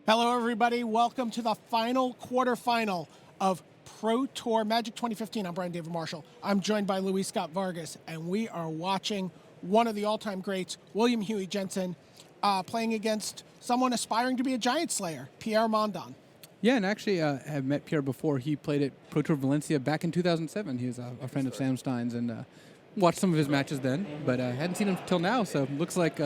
Hello, everybody. Welcome to the final quarterfinal of Pro Tour Magic 2015. I'm Brian David Marshall. I'm joined by Luis Scott Vargas, and we are watching one of the all-time greats, William Huey Jensen, playing against someone aspiring to be a giant slayer, Pierre Mondon. Yeah, and actually have met Pierre before. He played at Pro Tour Valencia back in 2007. He was a friend of Sam Stein's and watched some of his matches then, but hadn't seen him till now, so looks like,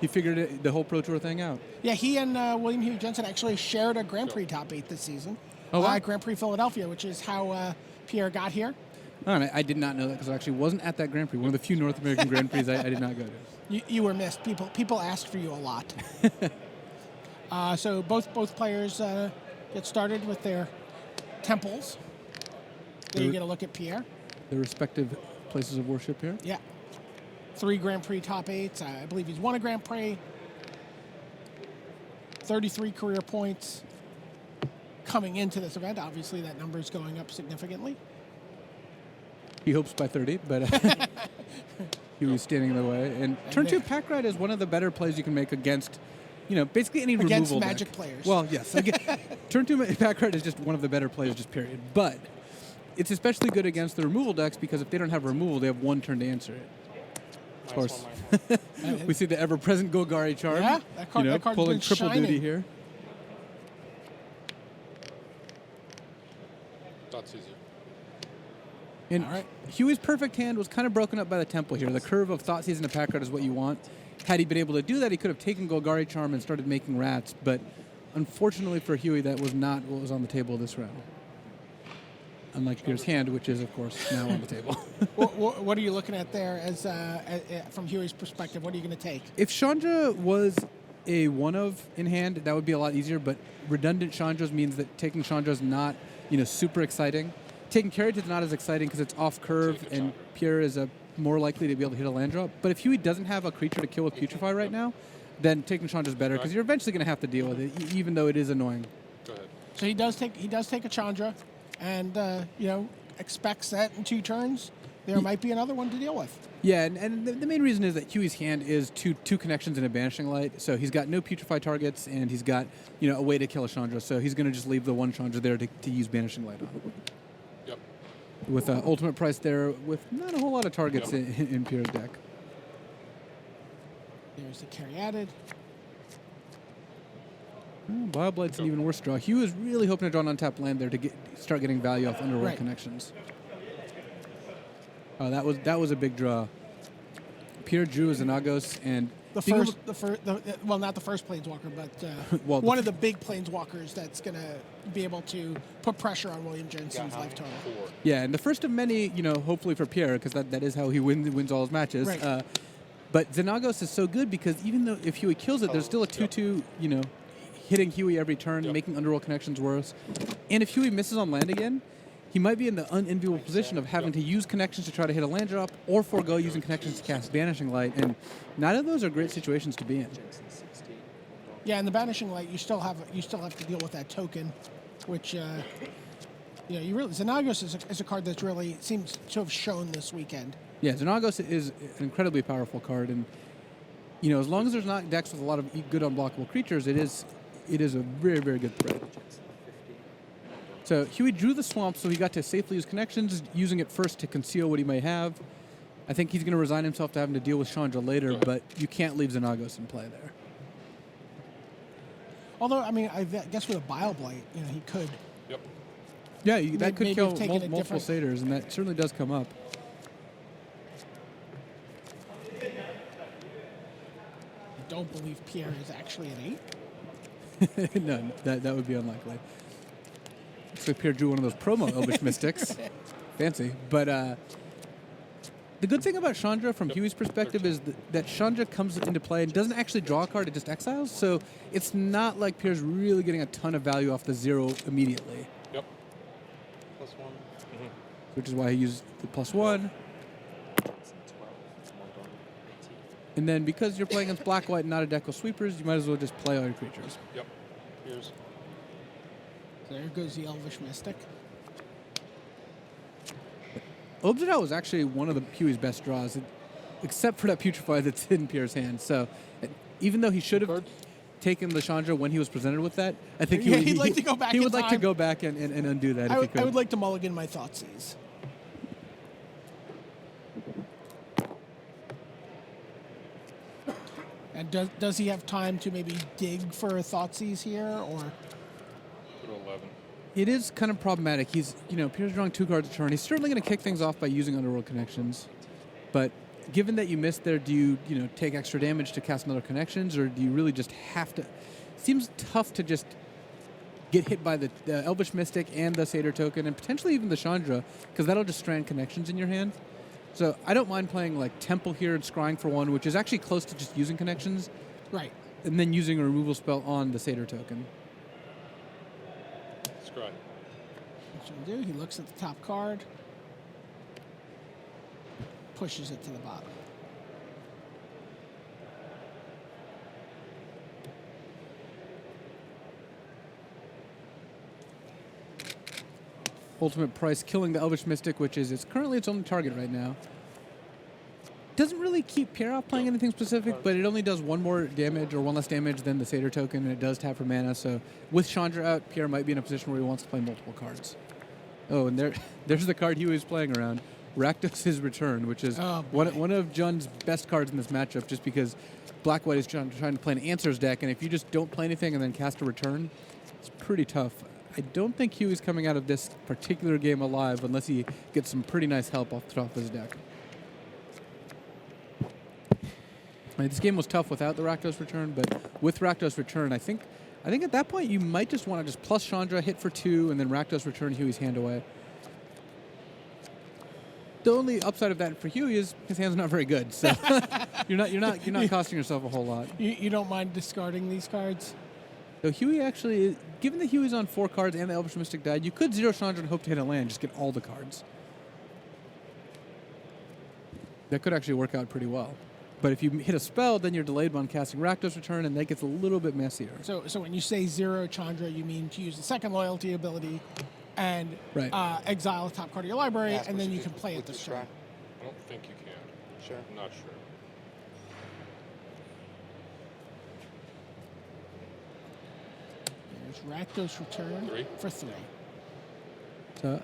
he figured the whole Pro Tour thing out. Yeah, he and William Huey Jensen actually shared a Grand Prix top 8 this season. Oh, wow. Grand Prix Philadelphia, which is how Pierre got here. Oh, and I did not know that because I actually wasn't at that Grand Prix. One of the few North American Grand Prix I did not go to. You were missed. People asked for you a lot. So both players get started with their temples. There you get a look at Pierre. Their respective places of worship here. Yeah. 3 Grand Prix top 8s. I believe he's won a Grand Prix. 33 career points coming into this event. Obviously, that number is going up significantly. He hopes by 30, but he was standing in the way. And turn 2 pack ride is one of the better plays you can make against, basically any against removal Magic deck. Players. Well, yes. Turn 2 pack ride is just one of the better plays, just period. But it's especially good against the removal decks because if they don't have removal, they have 1 turn to answer it. Of course. We see the ever-present Golgari charm. Yeah, that card's pulling been triple shining. duty here. That's easier. And Huey's perfect hand was kind of broken up by the tempo here. The curve of Thoughtseize in a pack card is what you want. Had he been able to do that, he could have taken Golgari charm and started making rats. But unfortunately for Huey, that was not what was on the table this round. Unlike Pierre's hand, which is, of course, now on the table. What are you looking at there as from Huey's perspective? What are you going to take? If Chandra was a one-of in hand, that would be a lot easier, but redundant Chandras means that taking Chandra is not, super exciting. Taking Carrot is not as exciting because it's off-curve, and Pierre is more likely to be able to hit a land drop. But if Huey doesn't have a creature to kill with Putrefy right now, then taking Chandra is better because you're eventually going to have to deal with it, even though it is annoying. Go ahead. So he does take a Chandra, and expects that in 2 turns there might be another one to deal with. Yeah, and the main reason is that Huey's hand is two connections and a Banishing Light, so he's got no Putrefy targets, and he's got a way to kill a Chandra, so he's going to just leave the 1 Chandra there to use Banishing Light on. Yep. With ultimate price there, with not a whole lot of targets in Pierre's deck. There's the Caryatid. Bioblight's an even worse draw. Huey was really hoping to draw an untapped land there to start getting value off underworld connections. Oh, that was a big draw. Pierre drew a Xenagos, and not the first Planeswalker, but one of the big Planeswalkers that's going to be able to put pressure on William Jensen's life total. Yeah, and the first of many, hopefully for Pierre, because that is how he wins all his matches. Right. But Xenagos is so good because even though if Huey kills it, there's still a 2/2, hitting Huey every turn, making underworld connections worse. And if Huey misses on land again, he might be in the unenviable position of having to use connections to try to hit a land drop or forego using connections to cast Banishing Light, and neither of those are great situations to be in. Yeah, and the Banishing Light, you still have to deal with that token, which Xenagos is a card that really seems to have shown this weekend. Yeah, Xenagos is an incredibly powerful card, and as long as there's not decks with a lot of good unblockable creatures, it is a very, very good threat. So Huey drew the swamp, so he got to safely use connections, using it first to conceal what he may have. I think he's going to resign himself to having to deal with Chandra later, but you can't leave Xenagos in play there. Although, I guess with a Bile-Blight, he could. Yep. Yeah, that could kill multiple satyrs, and that certainly does come up. I don't believe Pierre is actually an 8. No, that would be unlikely. So Pierre drew one of those promo Elvish Mystics. Fancy. But the good thing about Chandra from Huey's perspective is that Chandra comes into play and doesn't actually draw a card, it just exiles. So it's not like Pierre's really getting a ton of value off the 0 immediately. Yep. +1. Which is why he used the +1. And then because you're playing against black, white, and not a deck with sweepers, you might as well just play all your creatures. Yep. Here's. There goes the Elvish Mystic. Obsidian was actually one of Huey's best draws, except for that Putrefy that's in Pierre's hand. So even though he should have... taken the Chandra when he was presented with that, I think Yeah, he'd like to go back He in would like to time. go back and undo that. If he could. I would like to mulligan my Thoughtseize. And does he have time to maybe dig for a Thoughtseize here, or? Put 11. It is kind of problematic. He's, Pierre's drawing 2 cards a turn. He's certainly going to kick things off by using Underworld Connections. But given that you missed there, do you, take extra damage to cast another Connections, or do you really just have to? Seems tough to just get hit by the Elvish Mystic and the Satyr token, and potentially even the Chandra, because that'll just strand Connections in your hand. So I don't mind playing like Temple here and scrying for 1, which is actually close to just using Connections. Right. And then using a removal spell on the Satyr token. Scry. What's he do? He looks at the top card, pushes it to the bottom. Ultimate Price killing the Elvish Mystic, which is currently its only target right now. Doesn't really keep Pierre off playing anything specific, but it only does 1 more damage or 1 less damage than the Satyr token, and it does tap for mana. So with Chandra out, Pierre might be in a position where he wants to play multiple cards. Oh, and there's the card he was playing around, Rakdos' Return, which is one of Jun's best cards in this matchup, just because Black-White is trying to play an Answers deck, and if you just don't play anything and then cast a Return, it's pretty tough. I don't think Huey's coming out of this particular game alive unless he gets some pretty nice help off the top of his deck. This game was tough without the Rakdos Return, but with Rakdos Return, I think at that point you might just want to just plus Chandra, hit for 2, and then Rakdos Return Huey's hand away. The only upside of that for Huey is his hand's not very good, so you're not costing yourself a whole lot. You don't mind discarding these cards? So Huey actually, given that Huey's on 4 cards and the Elvish Mystic died, you could 0 Chandra and hope to hit a land, just get all the cards. That could actually work out pretty well. But if you hit a spell, then you're delayed on casting Rakdos Return, and that gets a little bit messier. So when you say 0 Chandra, you mean to use the second loyalty ability and exile a top card of your library, and then you can play it this turn. I don't think you can. Sure. I'm not sure. There's Rakdos Return 3. for 3. So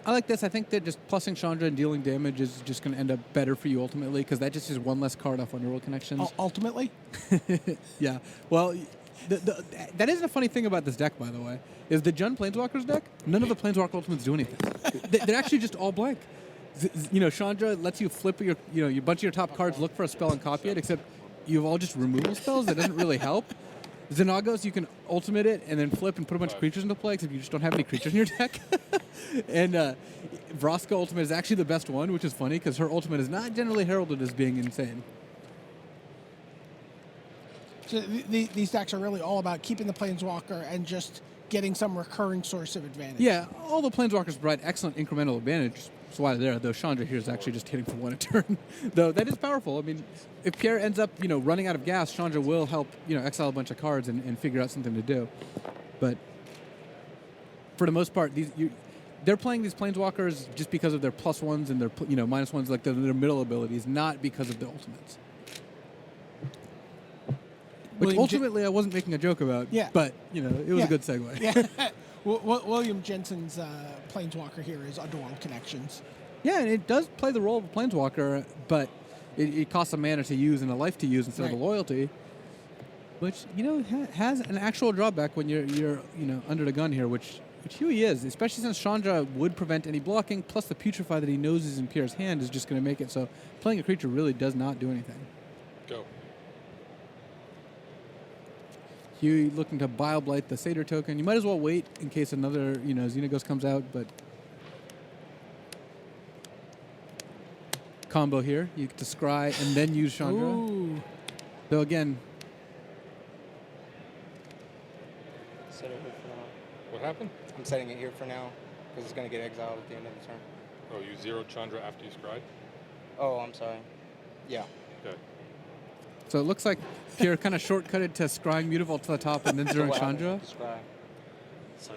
I like this. I think that just plussing Chandra and dealing damage is just going to end up better for you ultimately, because that just is 1 less card off Underworld Connections. Ultimately? Yeah. Well, that is a funny thing about this deck, by the way, is the Jund Planeswalkers deck, none of the Planeswalker Ultimates do anything. They're actually just all blank. Chandra lets you flip your bunch of your top cards, look for a spell and copy it, except you have all just removal spells. That doesn't really help. Xenagos, you can ultimate it and then flip and put a bunch of creatures into play, except you just don't have any creatures in your deck. And Vraska ultimate is actually the best one, which is funny because her ultimate is not generally heralded as being insane. So these decks are really all about keeping the Planeswalker and just getting some recurring source of advantage. Yeah, all the Planeswalkers provide excellent incremental advantage. That's why they're there. Though Chandra here is actually just hitting for 1 a turn. Though that is powerful. I mean, if Pierre ends up, running out of gas, Chandra will help, exile a bunch of cards and figure out something to do. But for the most part, they're playing these Planeswalkers just because of their +1s and their -1s, like their middle abilities, not because of the ultimates. Which ultimately I wasn't making a joke about. Yeah. But it was a good segue. Yeah. William Jensen's Planeswalker here is Underworld Connections. Yeah, and it does play the role of a Planeswalker, but it costs a mana to use and a life to use instead of a loyalty, which has an actual drawback when you're under the gun here, which Huey is, especially since Chandra would prevent any blocking. Plus the Putrefy that he knows is in Pierre's hand is just going to make it so playing a creature really does not do anything. Go. Huey looking to Bile Blight the Satyr token. You might as well wait in case another Xenagos comes out, but combo here. You get to scry and then use Chandra. Ooh. Though again, Set it here for now. What happened? I'm setting it here for now because it's going to get exiled at the end of the turn. Oh, you 0 Chandra after you scried? Oh, I'm sorry. Yeah. Okay. so it looks like Pierre kind of shortcutted to scrying Mutavault to the top and then So zeroing what happens Chandra. with the scry? So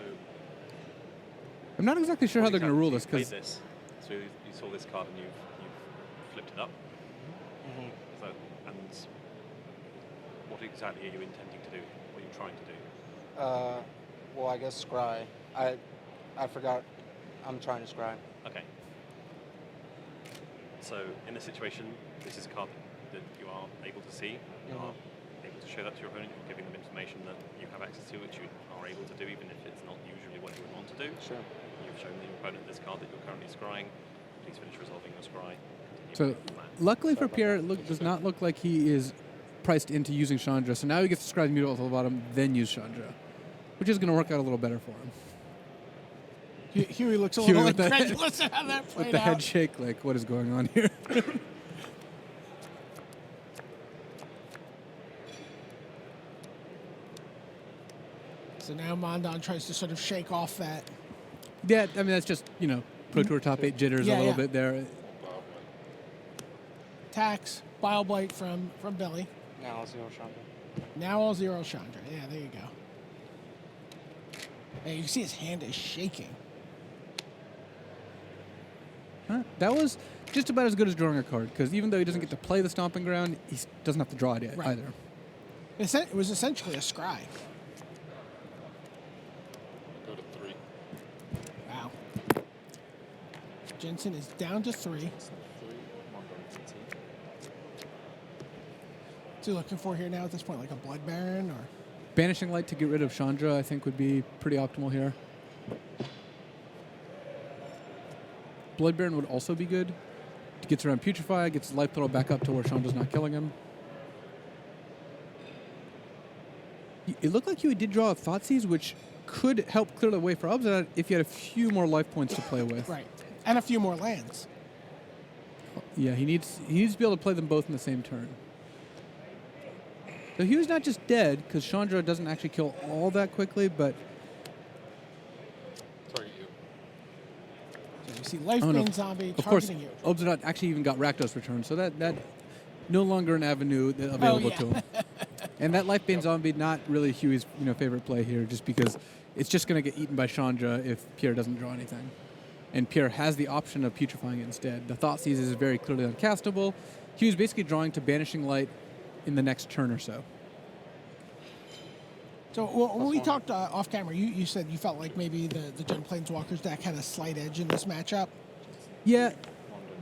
I'm not exactly sure how they're going to rule this because because so you saw this card and you've flipped it up. Mm-hmm. So, and What exactly are you intending to do? What are you trying to do? Well, I guess scry. I forgot. I'm trying to scry. Okay. So in this situation, this is a card that you are able to see. You are able to show that to your opponent. You're giving them information that you have access to, which you are able to do, even if it's not usually what you would want to do. Sure. You've shown the opponent this card that you're currently scrying. Please finish resolving your scry. So, luckily for Pierre, it does not look like he is priced into using Chandra. So now he gets to scry the Mutable at the bottom, then use Chandra, which is going to work out a little better for him. Huey looks a Huey little with the- incredulous at how that played With the out. head shake, like, what is going on here? So now Mondon tries to sort of shake off that. Yeah, I mean, that's just, Pro Tour top 8 jitters Yeah, a little yeah. bit there. Tax, Bile Blight from Billy. Now 0 Chandra. Now all 0 Chandra. Yeah, there you go. And you can see his hand is shaking. Huh? That was just about as good as drawing a card, because even though he doesn't get to play the Stomping Ground, he doesn't have to draw it yet Right. either. It was essentially a scry. Go to 3. Wow. Jensen is down to 3. What's he looking for here now at this point? Like a Blood Baron or? Banishing Light to get rid of Chandra, I think, would be pretty optimal here. Blood Baron would also be good. He gets around Putrefy, gets his life total back up to where Chandra's not killing him. It looked like you did draw a Thoughtseize, which could help clear the way for Obzidad if you had a few more life points to play with. Right. And a few more lands. Yeah, he needs to be able to play them both in the same turn. So he was not just dead, because Chandra doesn't actually kill all that quickly, but Target you. So you see Life Oh, no. Bane Zombie of course, targeting you. Obzidad actually even got Rakdos returned, so that no longer an avenue available yeah. to him. And that Life Bane Zombie, not really Huey's favorite play here, just because it's just going to get eaten by Chandra if Pierre doesn't draw anything. And Pierre has the option of putrefying it instead. The Thoughtseize is very clearly uncastable. Huey's basically drawing to Banishing Light in the next turn or so. So when we talked off camera, you said you felt like maybe the Gen Planeswalkers deck had a slight edge in this matchup. Yeah,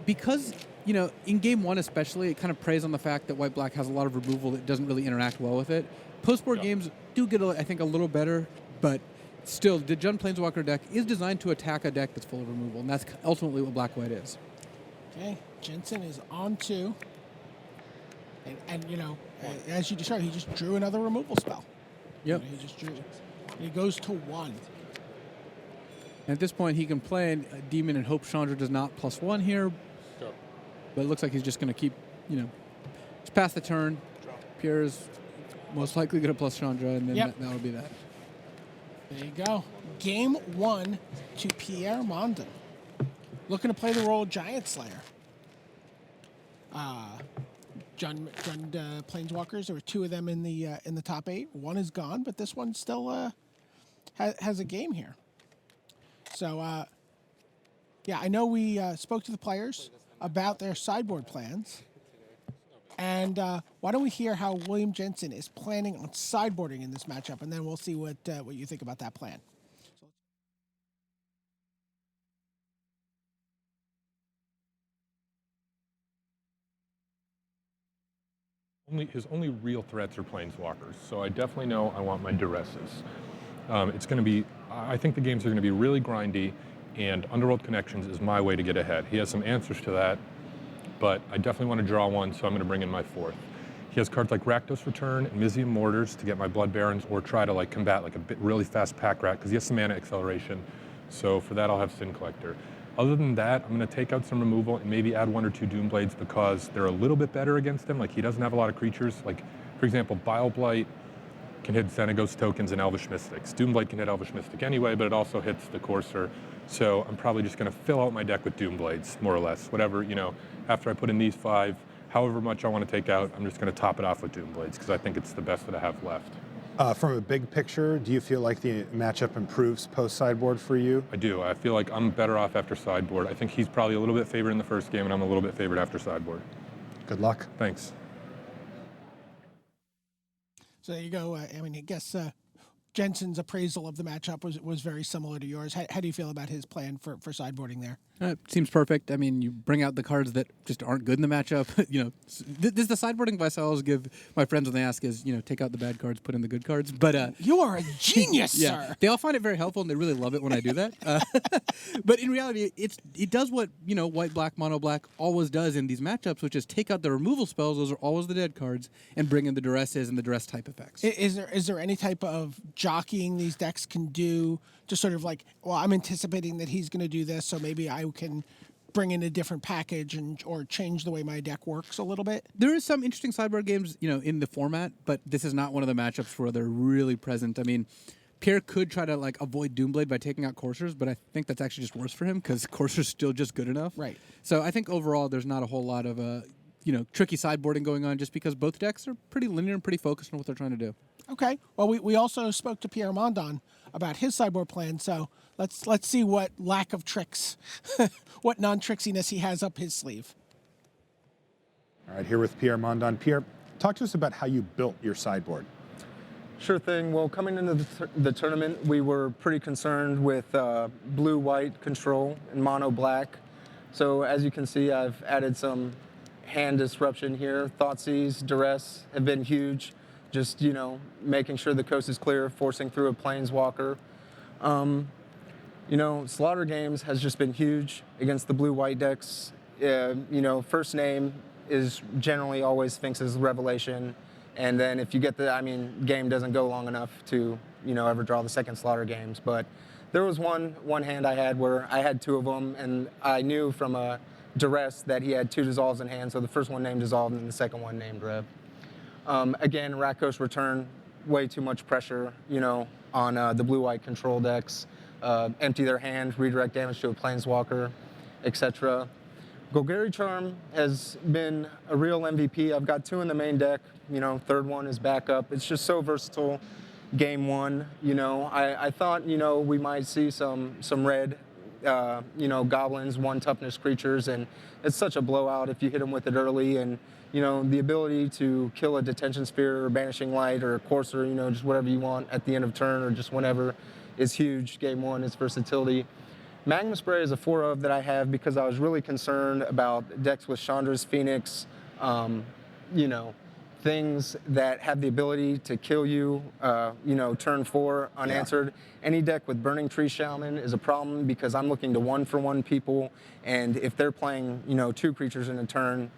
because, in game 1 especially, it kind of preys on the fact that White-Black has a lot of removal that doesn't really interact well with it. Post-board games do get, I think, a little better, but still, the Gen Planeswalker deck is designed to attack a deck that's full of removal, and that's ultimately what Black-White is. Okay, Jensen is on 2. And as you described, he just drew another removal spell. Yep. He just drew. He goes to 1. And at this point, he can play a Demon and hope Chandra does not +1 here, Go. but it looks like he's just going to keep, just pass the turn. Pierre is most likely going to plus Chandra, and then that'll be that. There you go. Game 1 to Pierre Mondon. Looking to play the role of Giant Slayer. Jund Planeswalkers. There were 2 of them in the top 8. 1 is gone, but this one still has a game here. So, I know we spoke to the players about their sideboard plans. And why don't we hear how William Jensen is planning on sideboarding in this matchup, and then we'll see what you think about that plan. His only real threats are planeswalkers, so I definitely know I want my duresses. It's going to be, I think the games are going to be really grindy, and Underworld Connections is my way to get ahead. He has some answers to that, but I definitely want to draw one, so I'm going to bring in my 4th. He has cards like Rakdos Return and Mizium Mortars to get my Blood Barons, or try to combat a really fast pack rat, because he has some mana acceleration. So for that, I'll have Sin Collector. Other than that, I'm going to take out some removal and maybe add 1 or 2 Doomblades, because they're a little bit better against him. He doesn't have a lot of creatures. For example, Bile Blight can hit Xenagos tokens and Elvish Mystics. Doomblade can hit Elvish Mystic anyway, but it also hits the Courser. So I'm probably just going to fill out my deck with Doomblades, more or less. Whatever, after I put in these 5, however much I want to take out, I'm just going to top it off with Doomblades, because I think it's the best that I have left. From a big picture, do you feel like the matchup improves post-sideboard for you? I do. I feel like I'm better off after sideboard. I think he's probably a little bit favored in the first game, and I'm a little bit favored after sideboard. Good luck. Thanks. So there you go. I mean, I guess Jensen's appraisal of the matchup was very similar to yours. How do you feel about his plan for sideboarding there? It seems perfect. I mean, you bring out the cards that just aren't good in the matchup. This is the sideboarding advice I always give my friends when they ask is, take out the bad cards, put in the good cards. But You are a genius, sir. They all find it very helpful, and they really love it when I do that. But in reality, it does what white, black, mono, black always does in these matchups, which is take out the removal spells. Those are always the dead cards, and bring in the duresses and the duress type effects. Is there any type of jockeying these decks can do to sort of like, well, I'm anticipating that he's going to do this, so maybe I can bring in a different package or change the way my deck works a little bit? There is some interesting sideboard games, in the format, but this is not one of the matchups where they're really present. I mean, Pierre could try to avoid Doomblade by taking out coursers, but I think that's actually just worse for him because courser's still just good enough. Right. So I think overall there's not a whole lot of tricky sideboarding going on just because both decks are pretty linear and pretty focused on what they're trying to do. Okay. Well, we also spoke to Pierre Mondon about his sideboard plan, so let's see what lack of tricks, what non-tricksiness he has up his sleeve. All right, here with Pierre Mondon. Pierre, talk to us about how you built your sideboard. Sure thing. Well, coming into the tournament, we were pretty concerned with blue-white control and mono-black. So as you can see, I've added some hand disruption here. Thoughtseize, duress have been huge. Just, making sure the coast is clear, forcing through a planeswalker. Slaughter games has just been huge against the blue-white decks. First name is generally always Sphinx's Revelation. And then if you get game doesn't go long enough to, ever draw the second Slaughter games. But there was one hand I had where I had two of them, and I knew from a duress that he had two dissolves in hand, so the first one named Dissolve and then the second one named Rev. Again, Rakdos Return, way too much pressure, on the blue-white control decks. Empty their hand, redirect damage to a planeswalker, etc. Golgari Charm has been a real MVP. I've got two in the main deck. Third one is backup. It's just so versatile. Game one, I thought, we might see some red, goblins, one toughness creatures, and it's such a blowout if you hit them with it early. And the ability to kill a detention sphere or banishing light or a courser, just whatever you want at the end of turn or just whenever is huge. Game one is versatility. Magma Spray is a 4-of that I have because I was really concerned about decks with Chandra's Phoenix, things that have the ability to kill you, turn 4 unanswered. Yeah. Any deck with Burning Tree Shaman is a problem because I'm looking to 1-for-1 people, and if they're playing, 2 creatures in a turn,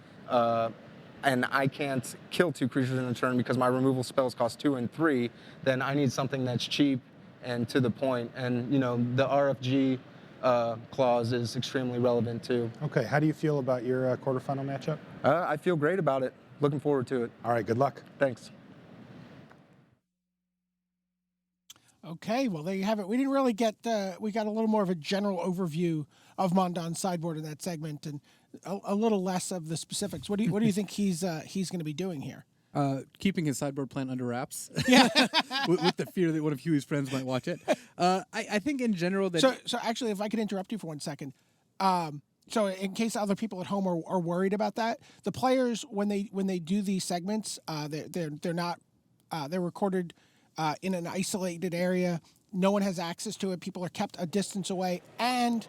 and I can't kill 2 creatures in a turn because my removal spells cost 2 and 3, then I need something that's cheap and to the point. And, the RFG clause is extremely relevant too. Okay, how do you feel about your quarterfinal matchup? I feel great about it. Looking forward to it. All right, good luck. Thanks. Okay, well, there you have it. We didn't really get, we got a little more of a general overview of Mondon's sideboard in that segment and a little less of the specifics. What do you think he's going to be doing here? Keeping his sideboard plan under wraps. Yeah. with the fear that one of Huey's friends might watch it. I think in general that... So actually, if I could interrupt you for 1 second. So in case other people at home are worried about that, the players, when they do these segments, they're not, they're recorded in an isolated area. No one has access to it. People are kept a distance away. And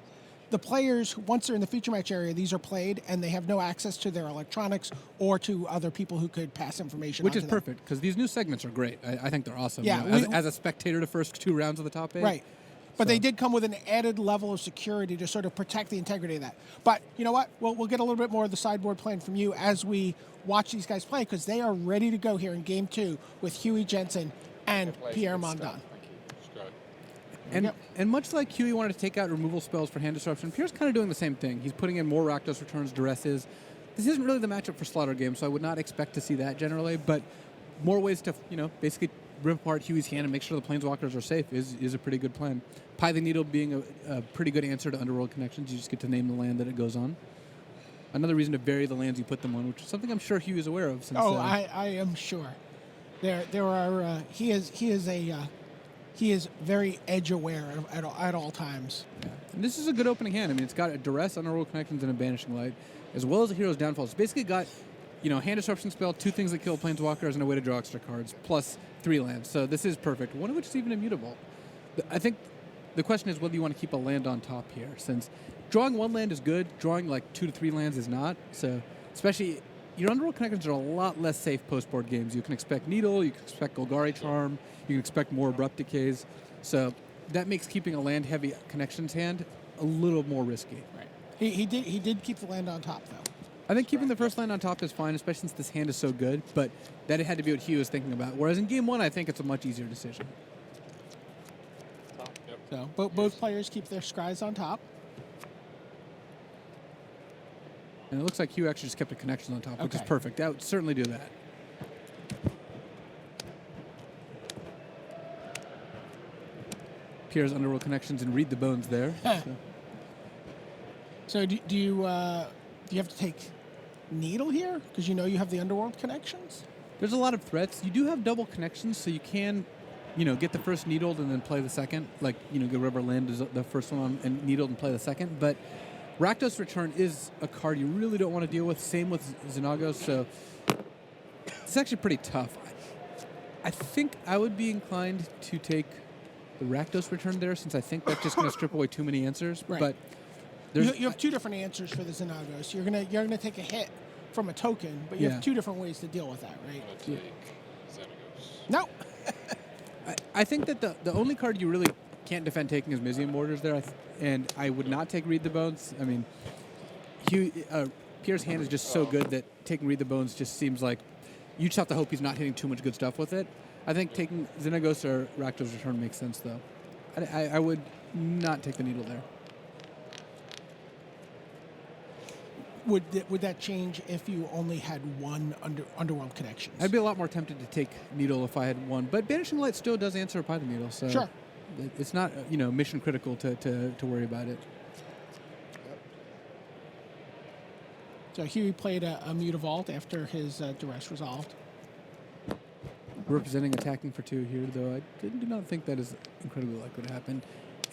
the players, once they're in the feature match area, these are played, and they have no access to their electronics or to other people who could pass information Which on is to them. perfect, because these new segments are great. I think they're awesome. Yeah, as a spectator the first 2 rounds of the top 8. Right. But they did come with an added level of security to sort of protect the integrity of that. But you know what? We'll get a little bit more of the sideboard plan from you as we watch these guys play, because they are ready to go here in Game 2 with Huey Jensen and Pierre Mondon. And much like Huey wanted to take out removal spells for hand disruption, Pierre's kind of doing the same thing. He's putting in more Rakdos Returns, Duresses. This isn't really the matchup for Slaughter games, so I would not expect to see that generally, but more ways to, basically rip apart Huey's hand and make sure the Planeswalkers are safe is a pretty good plan. Pie the Needle being a pretty good answer to Underworld Connections. You just get to name the land that it goes on. Another reason to vary the lands you put them on, which is something I'm sure Hugh is aware of. Since, I am sure. There are. He is very edge aware at all times. Yeah. And this is a good opening hand. I mean, it's got a Duress, Underworld Connections, and a Banishing Light, as well as a Hero's Downfall. It's basically got hand disruption spell, 2 things that kill planeswalkers, and a way to draw extra cards, plus 3 lands. So this is perfect, one of which is even immutable. I think the question is whether you want to keep a land on top here, since drawing 1 land is good, drawing like 2 to 3 lands is not. So especially, your Underworld Connections are a lot less safe post-board games. You can expect Needle, you can expect Golgari Charm, you can expect more Abrupt Decays. So that makes keeping a land-heavy Connections hand a little more risky. Right. He did keep the land on top, though. I think keeping the first land on top is fine, especially since this hand is so good, but that had to be what Hugh was thinking about. Whereas in game 1, I think it's a much easier decision. So both players keep their scries on top. And it looks like Hugh actually just kept a connection on top, which is Okay. perfect. That would certainly do that. Pierre's Underworld Connections and Read the Bones there. So do you have to take Needle here because you have the Underworld Connections? There's a lot of threats. You do have double connections, so you can, get the first Needled and then play the second. Like, get Rubber Land is the first one on, and Needled and play the second. But Rakdos Return is a card you really don't want to deal with. Same with Xenagos, so it's actually pretty tough. I think I would be inclined to take the Rakdos Return there, since I think that's just going to strip away too many answers. Right. But You have 2 different answers for the Xenagos. You're gonna take a hit from a token, but you Yeah. have 2 different ways to deal with that, right? I'm going to take Xenagos. No. I think that the only card you really can't defend taking is Mizium Borders there, and I would not take Read the Bones. I mean, Pierre's hand is just so good that taking Read the Bones just seems like you just have to hope he's not hitting too much good stuff with it. I think taking Xenagos or Rakdos Return makes sense, though. I would not take the Needle there. Would that change if you only had 1 Underworld Connections? I'd be a lot more tempted to take Needle if I had 1, but Banishing Light still does answer by the Needle, so Sure. it's not mission critical to worry about it. So Huey played a Mutavault after his duress resolved. Representing attacking for 2 here, though I do not think that is incredibly likely to happen.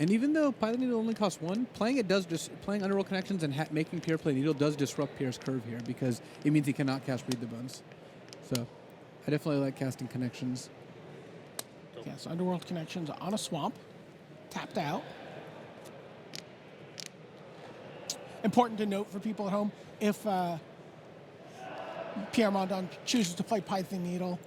And even though Pilot Needle only costs 1, playing Underworld Connections and making Pierre play Needle does disrupt Pierre's curve here, because it means he cannot cast Read the Bones. So I definitely like casting Connections. Yes, Underworld Connections on a swamp, tapped out. Important to note for people at home, if Pierre Mondon chooses to play Python Needle,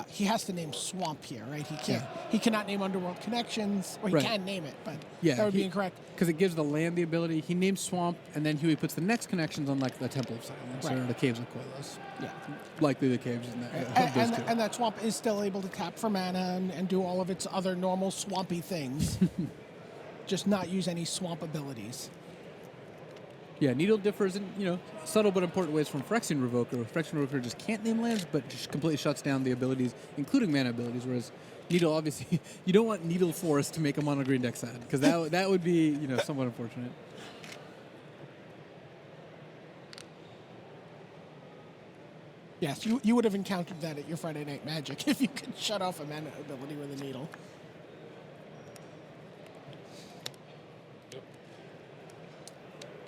he has to name Swamp here, right? He can't. He cannot name Underworld Connections, or he Right. can name it, but Yeah, that would be incorrect. Because it gives the land the ability. He names Swamp, and then Huey puts the next connections on like the Temple of Silence or Right. the Caves of Koilos. Yeah, Likely the caves in that. and, and that swamp is still able to tap for mana and do all of its other normal swampy things, just not use any swamp abilities. Yeah, Needle differs in, subtle but important ways from Phyrexian Revoker. Phyrexian Revoker just can't name lands, but just completely shuts down the abilities, including mana abilities, whereas Needle, obviously, you don't want Needle Forest to make a mono green deck sad, because that would be, somewhat unfortunate. Yes, you would have encountered that at your Friday Night Magic if you could shut off a mana ability with a Needle.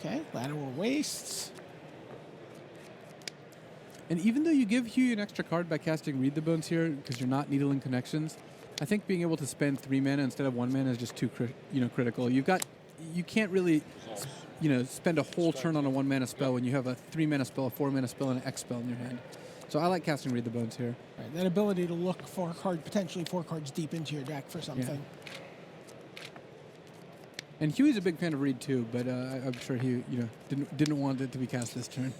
Okay, Lateral Wastes. And even though you give Hugh an extra card by casting Read the Bones here, because you're not needling connections, I think being able to spend 3 mana instead of 1 mana is just too critical. You can't really spend a whole turn on a 1 mana spell when you have a 3 mana spell, a 4 mana spell, and an X spell in your hand. So I like casting Read the Bones here. Right, that ability to look for a card, potentially 4 cards deep into your deck for something. And Huey's a big fan of Read too, but I'm sure he didn't want it to be cast this turn.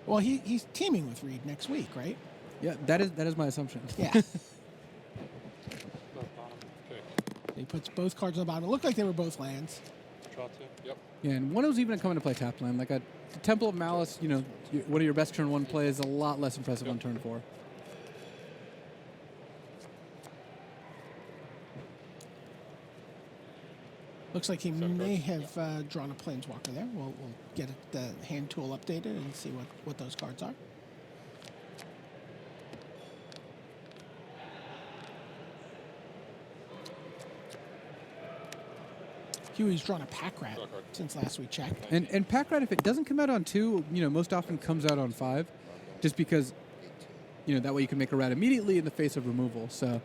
Well, he's teaming with Reed next week, right? Yeah, that is my assumption. Yeah. Okay. He puts both cards on the bottom. It looked like they were both lands. Draw 2. Yep. Yeah, and one was even coming to play tap land. Like a Temple of Malice, one of your best turn 1 plays is a lot less impressive on turn 4. Looks like he may have drawn a Planeswalker there. We'll get the hand tool updated and see what those cards are. Huey's drawn a pack rat since last we checked. And pack rat, if it doesn't come out on 2, most often comes out on 5, just because, that way you can make a rat immediately in the face of removal. So,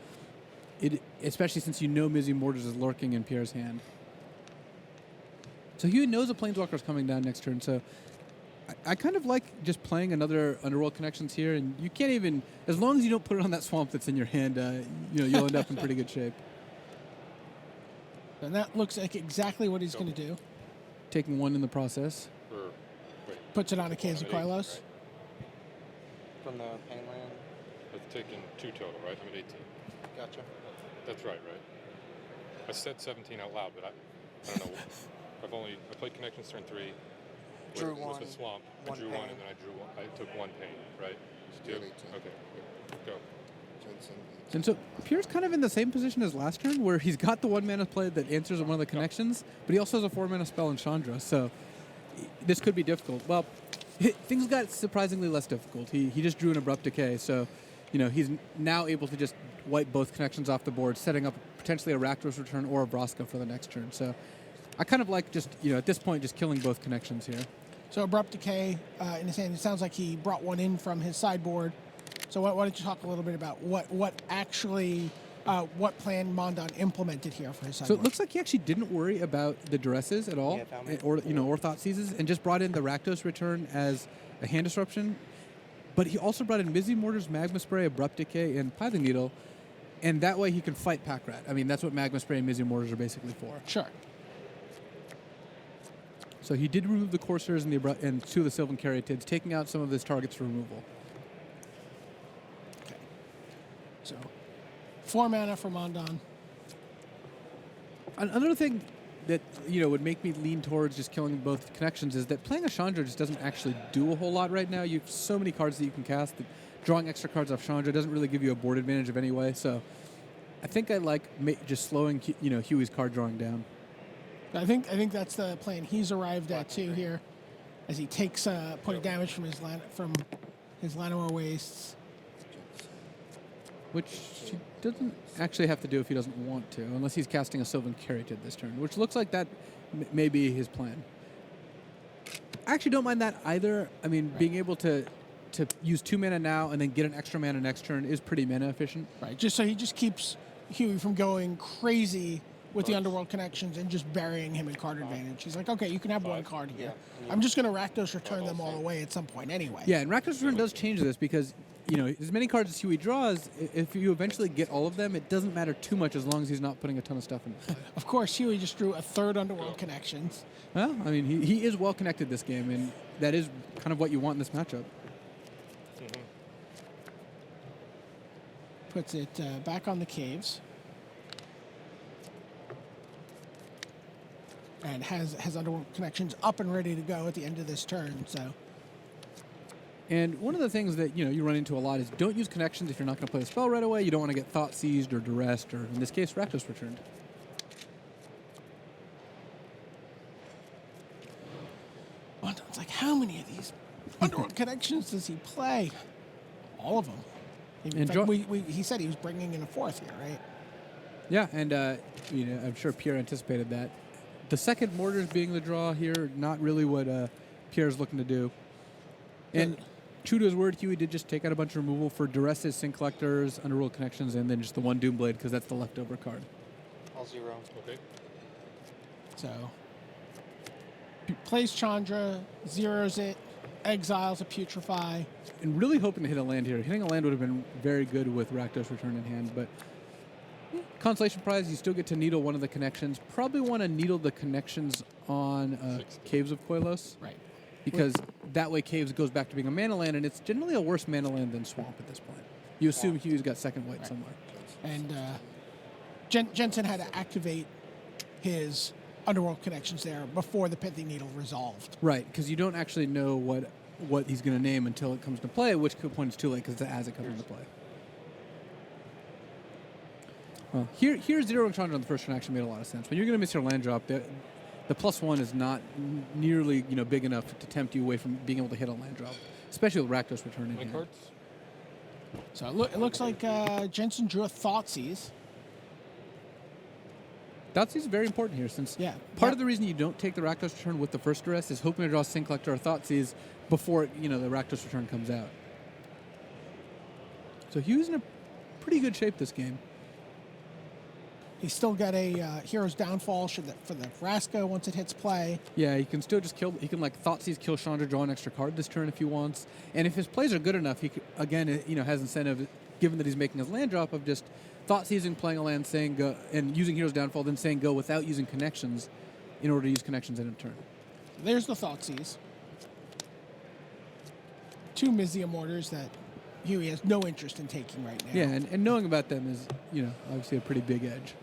especially since Mizzy Mortars is lurking in Pierre's hand. So Huey knows a Planeswalker is coming down next turn, so I kind of like just playing another Underworld Connections here, and you can't even, as long as you don't put it on that swamp that's in your hand, you'll end up in pretty good shape. And that looks like exactly what he's going to do. Taking 1 in the process. Puts it on a Caves of Koilos. From the pain land. I've taken 2 total, right? I'm at 18. Gotcha. That's right? I said 17 out loud, but I don't know. I played Connections turn 3. Drew with 1. the swamp. I One drew pain. 1, and then I took 1 pain, right? Still Okay, 18. good. Go. Jensen. And so Pierre's kind of in the same position as last turn, where he's got the 1 mana play that answers one of the connections, but he also has a 4 mana spell in Chandra, so this could be difficult. Well, things got surprisingly less difficult. He just drew an Abrupt Decay, so he's now able to just wipe both connections off the board, setting up potentially a Rakdos Return or a Vraska for the next turn. So I kind of like just, at this point, just killing both connections here. So Abrupt Decay in his hand. It sounds like he brought 1 in from his sideboard. So why don't you talk a little bit about what plan Mondon implemented here for his So sideboard? it looks like he actually didn't worry about the duresses at all, or Thought Seizes, and just brought in the Rakdos Return as a hand disruption. But he also brought in Mizzy Mortars, Magma Spray, Abrupt Decay, and Pithing Needle, and that way he can fight Pack Rat. I mean, that's what Magma Spray and Mizzy Mortars are basically for. Sure. So he did remove the Corsairs and 2 of the Sylvan Caryatids, taking out some of his targets for removal. Okay. So 4 mana for Mondon. Another thing that would make me lean towards just killing both connections is that playing a Chandra just doesn't actually do a whole lot right now. You have so many cards that you can cast that drawing extra cards off Chandra doesn't really give you a board advantage of any way. So I think I like just slowing Huey's card drawing down. I think that's the plan he's arrived at too here, as he takes point of damage from his Llanowar Wastes. Which he doesn't actually have to do if he doesn't want to, unless he's casting a Sylvan Caryatid this turn, which looks like that may be his plan. I actually don't mind that either. I mean, being able to use 2 mana now and then get an extra mana next turn is pretty mana efficient. Right, just so he just keeps Huey from going crazy with the Underworld Connections and just burying him in card advantage. He's like, okay, you can have 1 card here. I'm just going to Rakdos Return them all away at some point anyway. Yeah, and Rakdos Return does change this because, as many cards as Huey draws, if you eventually get all of them, it doesn't matter too much as long as he's not putting a ton of stuff in play. Of course, Huey just drew a 3rd Underworld Connections. Well, I mean, he is well connected this game, and that is kind of what you want in this matchup. Puts it back on the Caves. And has Underworld Connections up and ready to go at the end of this turn. So, and one of the things that you run into a lot is don't use connections if you're not going to play the spell right away. You don't want to get Thought Seized or Duressed, or in this case, Rakdos Returned. Mondon's like, how many of these Underworld Connections does he play? All of them. In fact, he said he was bringing in a 4th here, right? Yeah, and I'm sure Pierre anticipated that. The second Mortars being the draw here, not really what Pierre's looking to do. And true to his word, Huey did just take out a bunch of removal for Duresses, Sin Collectors, Underworld Connections, and then just the 1 Doomblade because that's the leftover card. All 0. Okay. So, plays Chandra, zeroes it, exiles a Putrefy. And really hoping to hit a land here. Hitting a land would have been very good with Rakdos Return in hand, but consolation prize, you still get to needle one of the connections. Probably want to needle the connections on Caves of Koilos. Right. Because that way Caves goes back to being a mana land, and it's generally a worse mana land than Swamp at this point. You assume Hugh's got second white somewhere. And Jensen had to activate his Underworld Connections there before the Pithing Needle resolved. Right, because you don't actually know what he's going to name until it comes to play, at which point it's too late because it's as it comes into play. Well, here zeroing Chandra on the first turn actually made a lot of sense. When you're going to miss your land drop, the +1 is not nearly big enough to tempt you away from being able to hit a land drop, especially with Rakdos Return in hand. Cards? So it looks like Jensen drew a Thoughtseize. Thoughtseize is very important here, since part of the reason you don't take the Rakdos return with the first duress is hoping to draw Sin Collector or Thoughtseize before the Rakdos return comes out. So Huey's in a pretty good shape this game. He's still got a Hero's Downfall for the Vraska once it hits play. Yeah, he can still just kill. He can Thoughtseize, kill Chandra, draw an extra card this turn if he wants. And if his plays are good enough, he could, again has incentive, given that he's making his land drop, of just Thoughtseizing, playing a land, saying go, and using Hero's Downfall, then saying go without using connections, in order to use connections in a turn. There's the Thoughtseize. 2 Mizium orders that Huey has no interest in taking right now. Yeah, and knowing about them is, obviously a pretty big edge.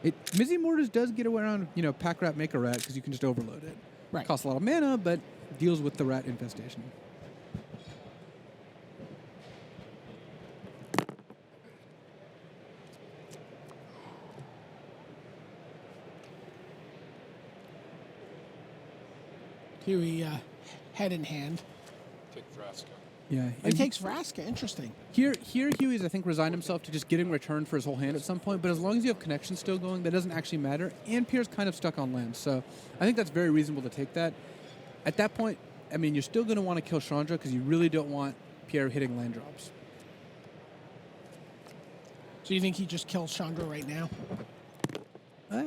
Mizium orders does get around, Pack Rat, Make a Rat, because you can just overload it. Right. Costs a lot of mana, but deals with the rat infestation. Huey, head in hand. Take Vraska. Yeah. He takes Vraska. Interesting. Here Huey's, I think, resigned himself to just getting return for his whole hand at some point, but as long as you have connections still going, that doesn't actually matter, and Pierre's kind of stuck on land, so I think that's very reasonable to take that. At that point, you're still going to want to kill Chandra because you really don't want Pierre hitting land drops. So you think he just kills Chandra right now?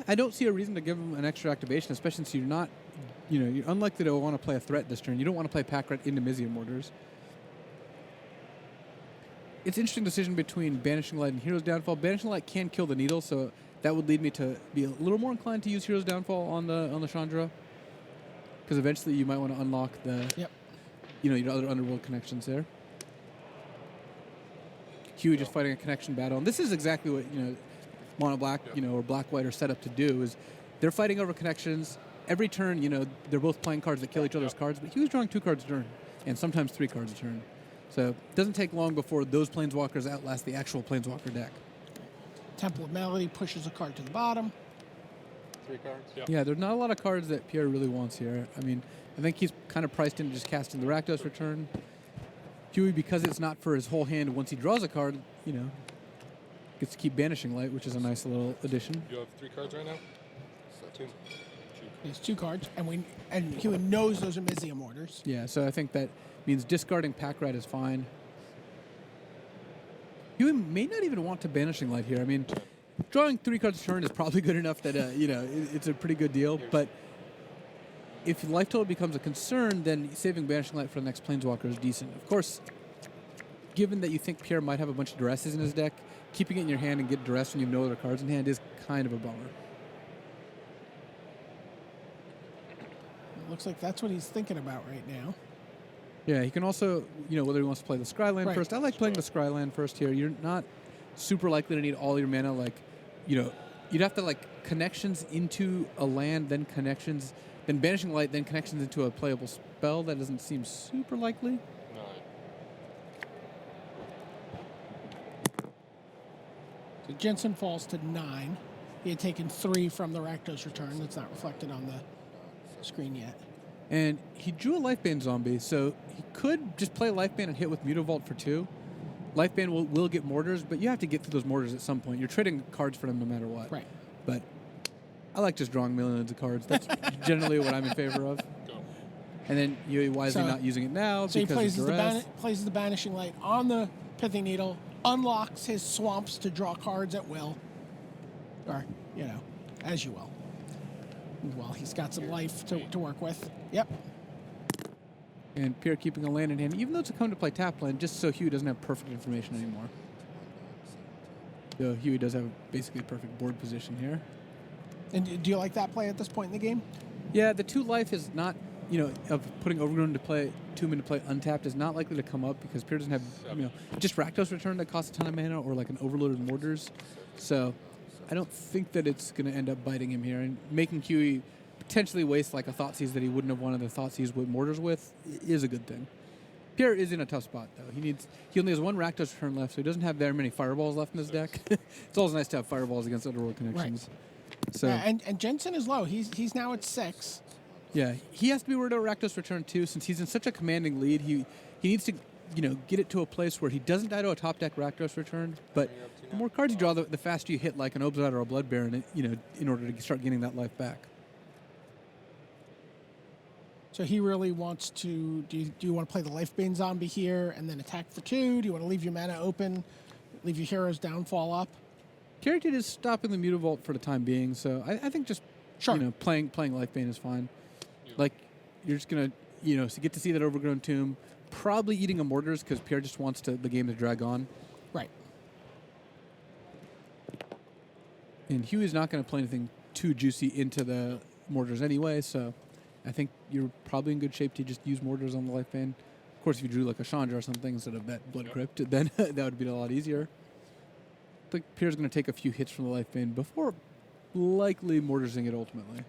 I don't see a reason to give him an extra activation, especially since you're not, you're unlikely to want to play a threat this turn. You don't want to play Pack Rat into Mizium orders. It's an interesting decision between Banishing Light and Hero's Downfall. Banishing Light can kill the Needle, so that would lead me to be a little more inclined to use Hero's Downfall on the Chandra, because eventually you might want to unlock the, your other Underworld connections there. Huey just fighting a connection battle, and this is exactly what Mono Black, or Black White are set up to do. Is they're fighting over connections every turn. They're both playing cards that kill each other's cards, but Huey's drawing 2 cards a turn, and sometimes 3 cards a turn. So it doesn't take long before those Planeswalkers outlast the actual Planeswalker deck. Temple of Melody pushes a card to the bottom. 3 cards? Yeah, there's not a lot of cards that Pierre really wants here. I think he's kind of priced into just casting the Rakdos return. Huey, because it's not for his whole hand, once he draws a card, gets to keep Banishing Light, which is a nice little addition. You have 3 cards right now? 2. He has 2 cards, and Huey knows those are Mizium orders. Yeah, so I think that means discarding Pack Rat is fine. Huey may not even want to Banishing Light here. Drawing 3 cards a turn is probably good enough that, it's a pretty good deal. But if life total becomes a concern, then saving Banishing Light for the next Planeswalker is decent. Of course, given that you think Pierre might have a bunch of duresses in his deck, keeping it in your hand and get duress when you have no other cards in hand is kind of a bummer. It looks like that's what he's thinking about right now. Yeah, he can also, whether he wants to play the Scryland first. I like playing the Scryland first here. You're not super likely to need all your mana. You'd have to, connections into a land, then connections, then Banishing Light, then connections into a playable spell. That doesn't seem super likely. 9. So Jensen falls to 9. He had taken 3 from the Rakdos return. That's not reflected on the screen yet. And he drew a Lifebane zombie, so he could just play Lifebane and hit with Mutavault for 2. Lifebane will get mortars, but you have to get through those mortars at some point. You're trading cards for them no matter what. Right. But I like just drawing millions of cards. That's generally what I'm in favor of. Go. And then you're wisely not using it now So he because of duress. places the Banishing Light on the Pithing Needle, unlocks his swamps to draw cards at will. Or, as you will. Well, he's got some life to work with. Yep. And Pierre keeping a land in hand, even though it's a come to play tap land, just so Huey doesn't have perfect information anymore. So Huey does have basically a perfect board position here. And do you like that play at this point in the game? Yeah, the 2 life is not, of putting Overgrown to play, 2 into play untapped is not likely to come up because Pierre doesn't have, just Rakdos return that costs a ton of mana or an overload of mortars. So I don't think that it's going to end up biting him here, and making Huey potentially waste a Thoughtseize that he wouldn't have wanted the Thoughtseize with mortars with is a good thing. Pierre is in a tough spot though. He only has 1 Rakdos return left, so he doesn't have very many fireballs left in his deck. It's always nice to have fireballs against Underworld connections. Right. So and Jensen is low. He's now at 6. yeah, he has to be worried about Rakdos return too, since he's in such a commanding lead. He needs to get it to a place where he doesn't die to a top deck Rakdos return, but the more cards you draw, the faster you hit like an Obzad or a Blood Baron, in order to start getting that life back. So he really wants to. Do you want to play the Lifebane Zombie here and then attack for 2? Do you want to leave your mana open, leave your Hero's Downfall up? Carried is stopping the Mutavault for the time being, so I think just playing Lifebane is fine. Like you're just gonna so get to see that Overgrown Tomb, probably eating a Mortars because Pierre just wants the game to drag on. Right. And Huey's not going to play anything too juicy into the Mortars anyway, so I think you're probably in good shape to just use Mortars on the Lifebane. Of course, if you drew like a Chandra or something instead of that Blood Crypt, then that would be a lot easier. I think Pierre's going to take a few hits from the Lifebane before likely Mortarsing it ultimately.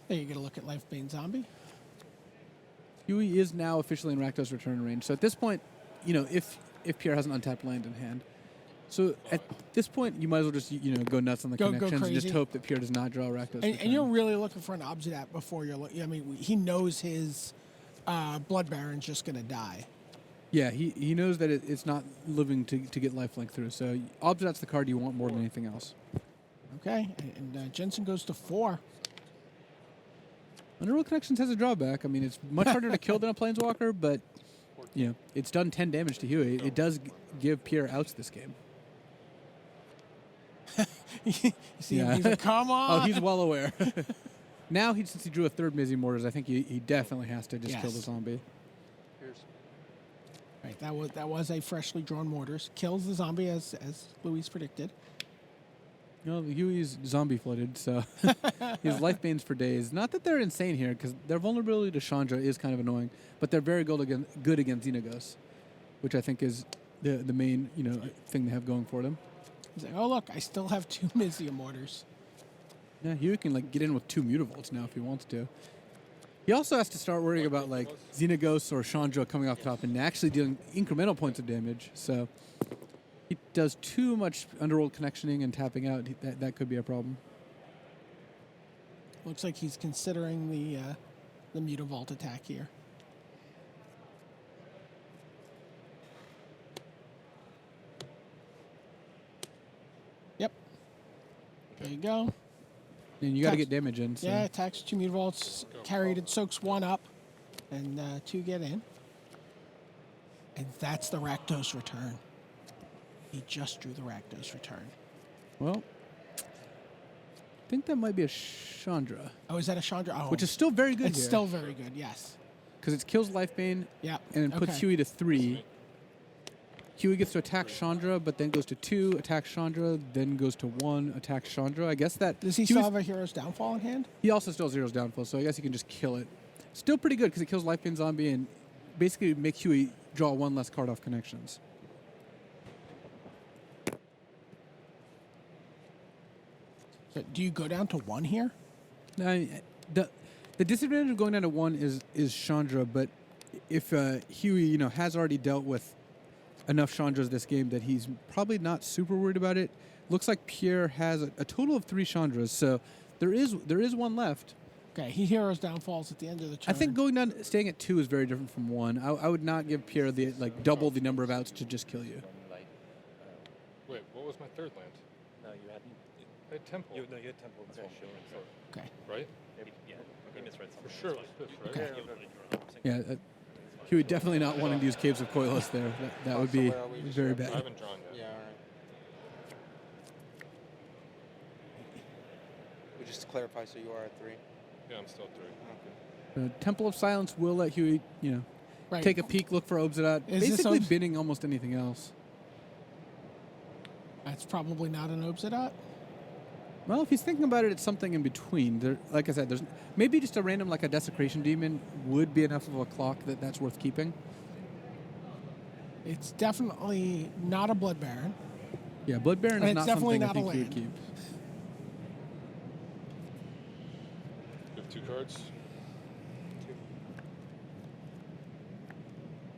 There you get a look at Lifebane Zombie. Huey is now officially in Rakdos return range. So at this point, if Pierre has an untapped land in hand, so at this point you might as well just go nuts on the connections and just hope that Pierre does not draw Rakdos. And you're really looking for an Obsidat before you're looking. I mean, he knows his Blood Baron's just going to die. Yeah, he knows that it's not living to get lifelink through. So Obsidat's the card you want more than anything else. Okay, and Jensen goes to 4. Underworld Connections has a drawback. I mean, it's much harder to kill than a Planeswalker, but it's done 10 damage to Huey. It does give Pierre outs this game. You see him, he's like, come on. Oh, he's well aware. Now, since he drew a third Mizzy Mortars, I think he definitely has to just kill the zombie. Right, that was a freshly drawn Mortars. Kills the zombie as Luis predicted. Huey's zombie flooded, so his Lifebanes for days. Not that they're insane here, because their vulnerability to Chandra is kind of annoying, but they're very good against Xenagos, which I think is the main thing they have going for them. He's like, oh look, I still have 2 Mizzy Mortars. Yeah, Huey can get in with 2 Mutavaults now if he wants to. He also has to start worrying about Xenagos or Chandra coming off the top and actually dealing incremental points of damage. So he does too much Underworld Connectioning and tapping out. That could be a problem. Looks like he's considering the Mutavault attack here. Yep. There you go. And you got to get damage in. So. Yeah, attacks 2 Mutavaults, carried it, soaks 1 up, and 2 get in. And that's the Rakdos return. He just drew the Rakdos return. Well, I think that might be a Chandra. Oh, is that a Chandra? Oh, which is still very good It's here. still very good, yes. Because it kills Lifebane and then puts Huey to 3. Huey gets to attack Chandra, but then goes to 2, attacks Chandra, then goes to 1, attacks Chandra. I guess that... Does he still have a Hero's Downfall in hand? He also still has Hero's Downfall, so I guess he can just kill it. Still pretty good because it kills Lifebane Zombie and basically make Huey draw 1 less card off connections. So do you go down to 1 here? The disadvantage of going down to 1 is Chandra, but if Huey has already dealt with enough Chandras this game that he's probably not super worried about it. Looks like Pierre has a total of 3 Chandras, so there is 1 left. Okay, he Hero's Downfalls at the end of the turn. I think staying at 2 is very different from 1. I would not give Pierre the double the number of outs to just kill you. Wait, what was my 3rd land? No, you hadn't. I had Temple. You had Temple. Okay, sure. Okay. Right? Yeah, you misread something. For sure it was 5th, right? Okay. Yeah, Huey definitely not wanting to use Caves of Koilos there. That would be very I bad. haven't drawn yet. Yeah, all right. We just to clarify, so you are at 3. Yeah, I'm still at 3. Okay. Temple of Silence will let Huey, Right. take a peek, look for Obsidat. Is this Basically binning almost anything else. That's probably not an Obsidat. Well, if he's thinking about it, it's something in between. Like I said, there's maybe just a random a Desecration Demon would be enough of a clock that's worth keeping. It's definitely not a Blood Baron. Yeah, Blood Baron And is it's not definitely something I not a think you would land. keep. You have 2 cards.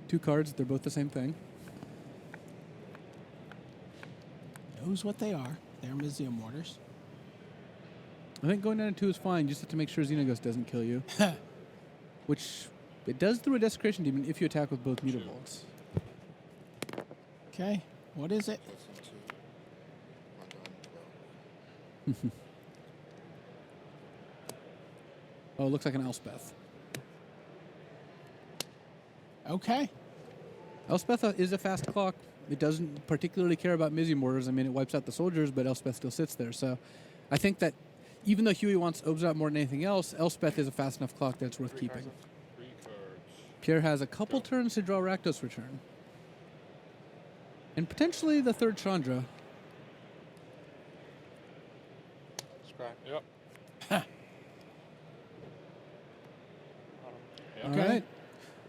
2 cards, they're both the same thing. Knows what they are. They're Mizzium Mortars. I think going down to 2 is fine. You just have to make sure Xenagos doesn't kill you. Which It does through a Desecration Demon if you attack with both Mutavolts. Okay, what is it? Oh, it looks like an Elspeth. Okay. Elspeth is a fast clock. It doesn't particularly care about Mizzy Mortars. I mean, it wipes out the soldiers, but Elspeth still sits there. So I think that even though Huey wants Obs out more than anything else, Elspeth is a fast enough clock that's worth keeping. 3 cards. Pierre has a couple turns to draw Rakdos Return. And potentially the third Chandra. Yep. All Okay. right.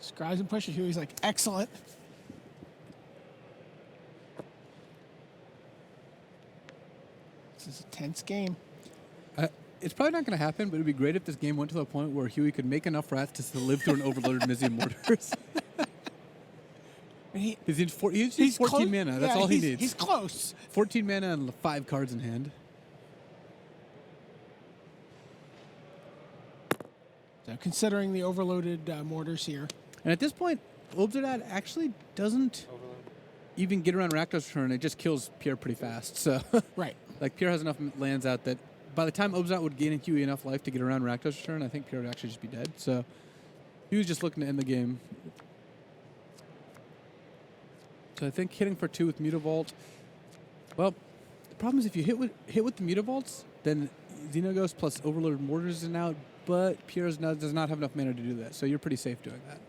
Scries and pushes. Huey's like, excellent. This is a tense game. It's probably not going to happen, but it would be great if this game went to the point where Huey could make enough rats to live through an overloaded Mizzy Mortars. He He's 14 close- mana. That's yeah, all he he's- needs. He's close. 14 mana and 5 cards in hand. So considering the overloaded mortars here. And at this point, Obsidian actually doesn't even get around Rakdos Return. It just kills Pierre pretty fast. So, Right. like, Pierre has enough lands out that by the time Obsidian would gain Huey enough life to get around Rakdos Return, I think Pierre would actually just be dead. So, he was just looking to end the game. So I think hitting for 2 with Mutavault. Well, the problem is if you hit with the Mutavaults, then Xenoghost plus Overloaded Mortars is out, but Pierre does not have enough mana to do that. So you're pretty safe doing that.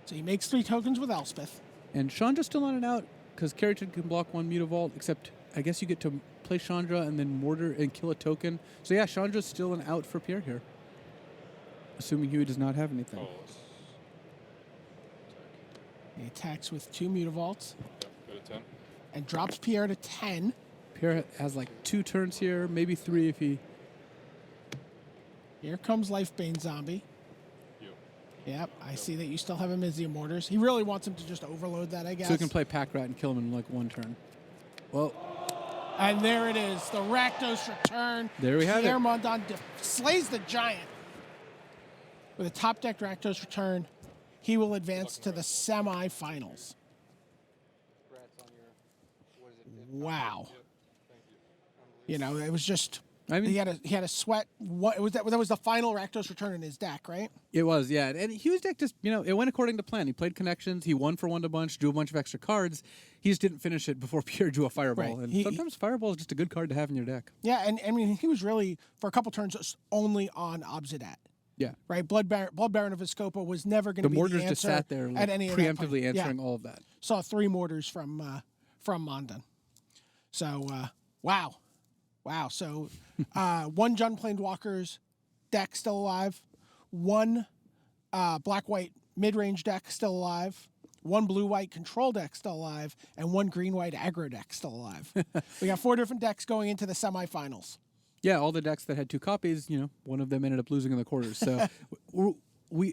So he makes 3 tokens with Elspeth. And Chandra's still on and out because Carrington can block 1 Mutavault, except I guess you get to play Chandra and then Mortar and kill a token. So yeah, Chandra's still an out for Pierre here. Assuming Huey does not have anything. Oh, He attacks with 2 Mutavaults yeah, go to 10. and drops Pierre to 10. Pierre has like 2 turns here, maybe 3 if he... Here comes Lifebane Zombie. You. Yep, I see that you still have a Mizzy Mortars. He really wants him to just overload that, I guess. So he can play Pack Rat and kill him in like 1 turn. Well, And there it is, the Rakdos Return. There we have Pierre it. Mondon slays the giant. With a top deck Rakdos Return, he will advance to the semifinals. Wow. You know, it was just. I mean- he had a sweat. What was that? That was the final Rakdos Return in his deck, right? it was, yeah. And Huey's deck just, it went according to plan. He played Connections. He won for 1 to bunch, drew a bunch of extra cards. He just didn't finish it before Pierre drew a Fireball. Right. And sometimes Fireball is just a good card to have in your deck. Yeah, and I mean, he was really, for a couple turns, just only on Obsidat. Yeah. Right? Blood Baron of Viscopa was never going The to be Mortars the just answer sat there at like, any of that preemptively point. answering Yeah. all of that. Saw 3 mortars from Mondon. So, wow. So, 1 Jund Planeswalkers deck still alive, 1 black-white mid-range deck still alive, 1 blue-white control deck still alive, and 1 green-white aggro deck still alive. We got 4 different decks going into the semifinals. Yeah, all the decks that had 2 copies, one of them ended up losing in the quarters. So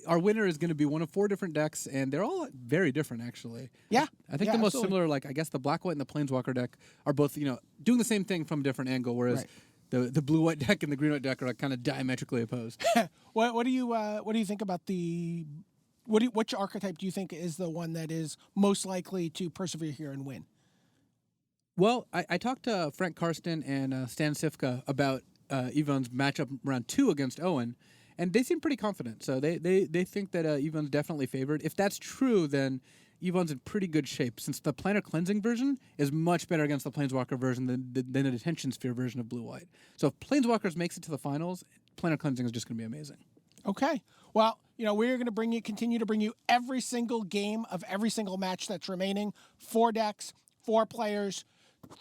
our winner is going to be one of 4 different decks, and they're all very different, actually. Yeah. I think Yeah, the most absolutely. similar, I guess the black, white, and the Planeswalker deck are both, doing the same thing from a different angle, whereas the blue, white deck and the green, white deck are kind of diametrically opposed. What do you think about which archetype do you think is the one that is most likely to persevere here and win? Well, I talked to Frank Karsten and Stan Sifka about Yvonne's matchup round 2 against Owen, and they seem pretty confident. So they think that Yvonne's definitely favored. If that's true, then Yvonne's in pretty good shape, since the Planar Cleansing version is much better against the Planeswalker version than the Detention Sphere version of Blue-White. So if Planeswalkers makes it to the finals, Planar Cleansing is just going to be amazing. Okay. Well, we're going to continue to bring you every single game of every single match that's remaining. 4 decks, 4 players,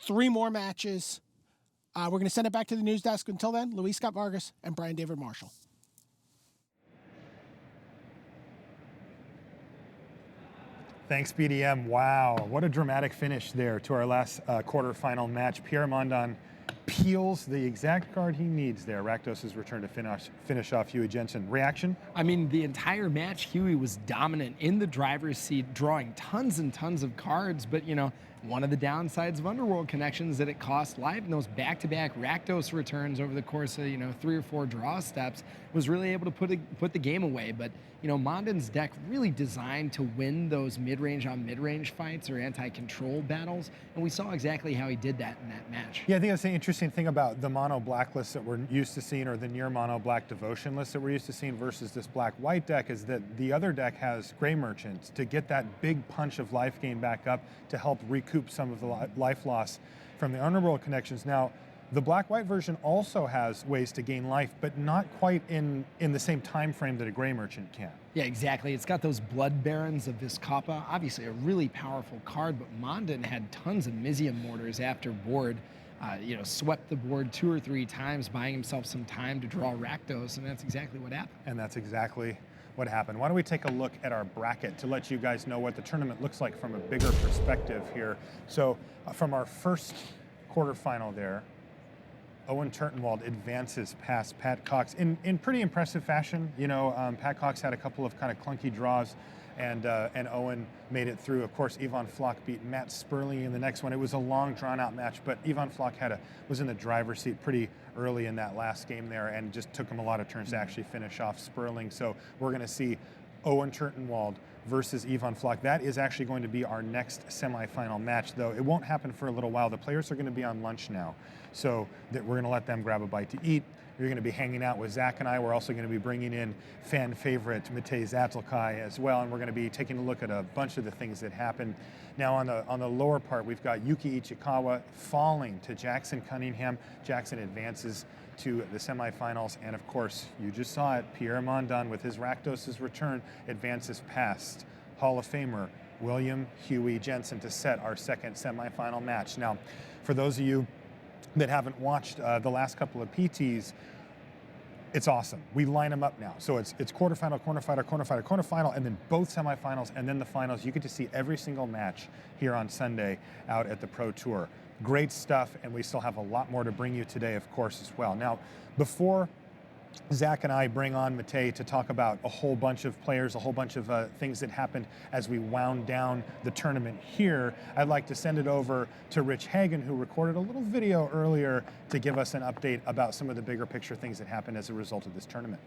3 more matches. We're going to send it back to the news desk. Until then, Luis Scott Vargas and Brian David Marshall. Thanks, BDM. Wow, what a dramatic finish there to our last quarterfinal match. Pierre Mondon peels the exact card he needs there. Rakdos' return to finish off Huey Jensen. Reaction? I mean, the entire match, Huey was dominant in the driver's seat, drawing tons and tons of cards. But, One of the downsides of Underworld Connections that it cost live in those back-to-back Rakdos returns over the course of 3 or 4 draw steps was really able to put the game away. But Mondon's deck really designed to win those mid-range on mid-range fights or anti-control battles, and we saw exactly how he did that in that match. Yeah, I think that's the interesting thing about the mono black list that we're used to seeing, or the near mono black devotion list that we're used to seeing versus this black white deck, is that the other deck has Gray Merchant to get that big punch of life gain back up to help recoup some of the life loss from the Underworld Connections. Now, the black-white version also has ways to gain life, but not quite in the same time frame that a Gray Merchant can. Yeah, exactly. It's got those Blood Barons of Vizcapa, obviously a really powerful card, but Mondon had tons of Mizium Mortars after board, swept the board 2 or 3 times, buying himself some time to draw Rakdos, and that's exactly what happened. And that's exactly what happened. Why don't we take a look at our bracket to let you guys know what the tournament looks like from a bigger perspective here. So from our first quarterfinal there, Owen Turtenwald advances past Pat Cox in pretty impressive fashion. Pat Cox had a couple of kind of clunky draws, and Owen made it through. Of course, Ivan Floch beat Matt Sperling in the next one. It was a long, drawn-out match, but Ivan Floch was in the driver's seat pretty early in that last game there, and just took him a lot of turns to actually finish off Sperling. So we're going to see Owen Turtenwald versus Ivan Floch. That is actually going to be our next semifinal match, though it won't happen for a little while. The players are going to be on lunch now, so that we're going to let them grab a bite to eat. You're going to be hanging out with Zach and I. We're also going to be bringing in fan favorite Matej Zatelkai as well, and we're going to be taking a look at a bunch of the things that happened. Now on the lower part, we've got Yuki Ichikawa falling to Jackson Cunningham. Jackson advances to the semifinals, and of course, you just saw it, Pierre Mondon with his Rakdos' return advances past Hall of Famer William Huey Jensen to set our second semifinal match. Now, for those of you that haven't watched the last couple of PTs, it's awesome. We line them up now. So it's quarterfinal, quarterfinal, and then both semifinals, and then the finals. You get to see every single match here on Sunday out at the Pro Tour. Great stuff, and we still have a lot more to bring you today, of course, as well. Now, before Zach and I bring on Matej to talk about a whole bunch of players, a whole bunch of things that happened as we wound down the tournament here, I'd like to send it over to Rich Hagan, who recorded a little video earlier to give us an update about some of the bigger picture things that happened as a result of this tournament.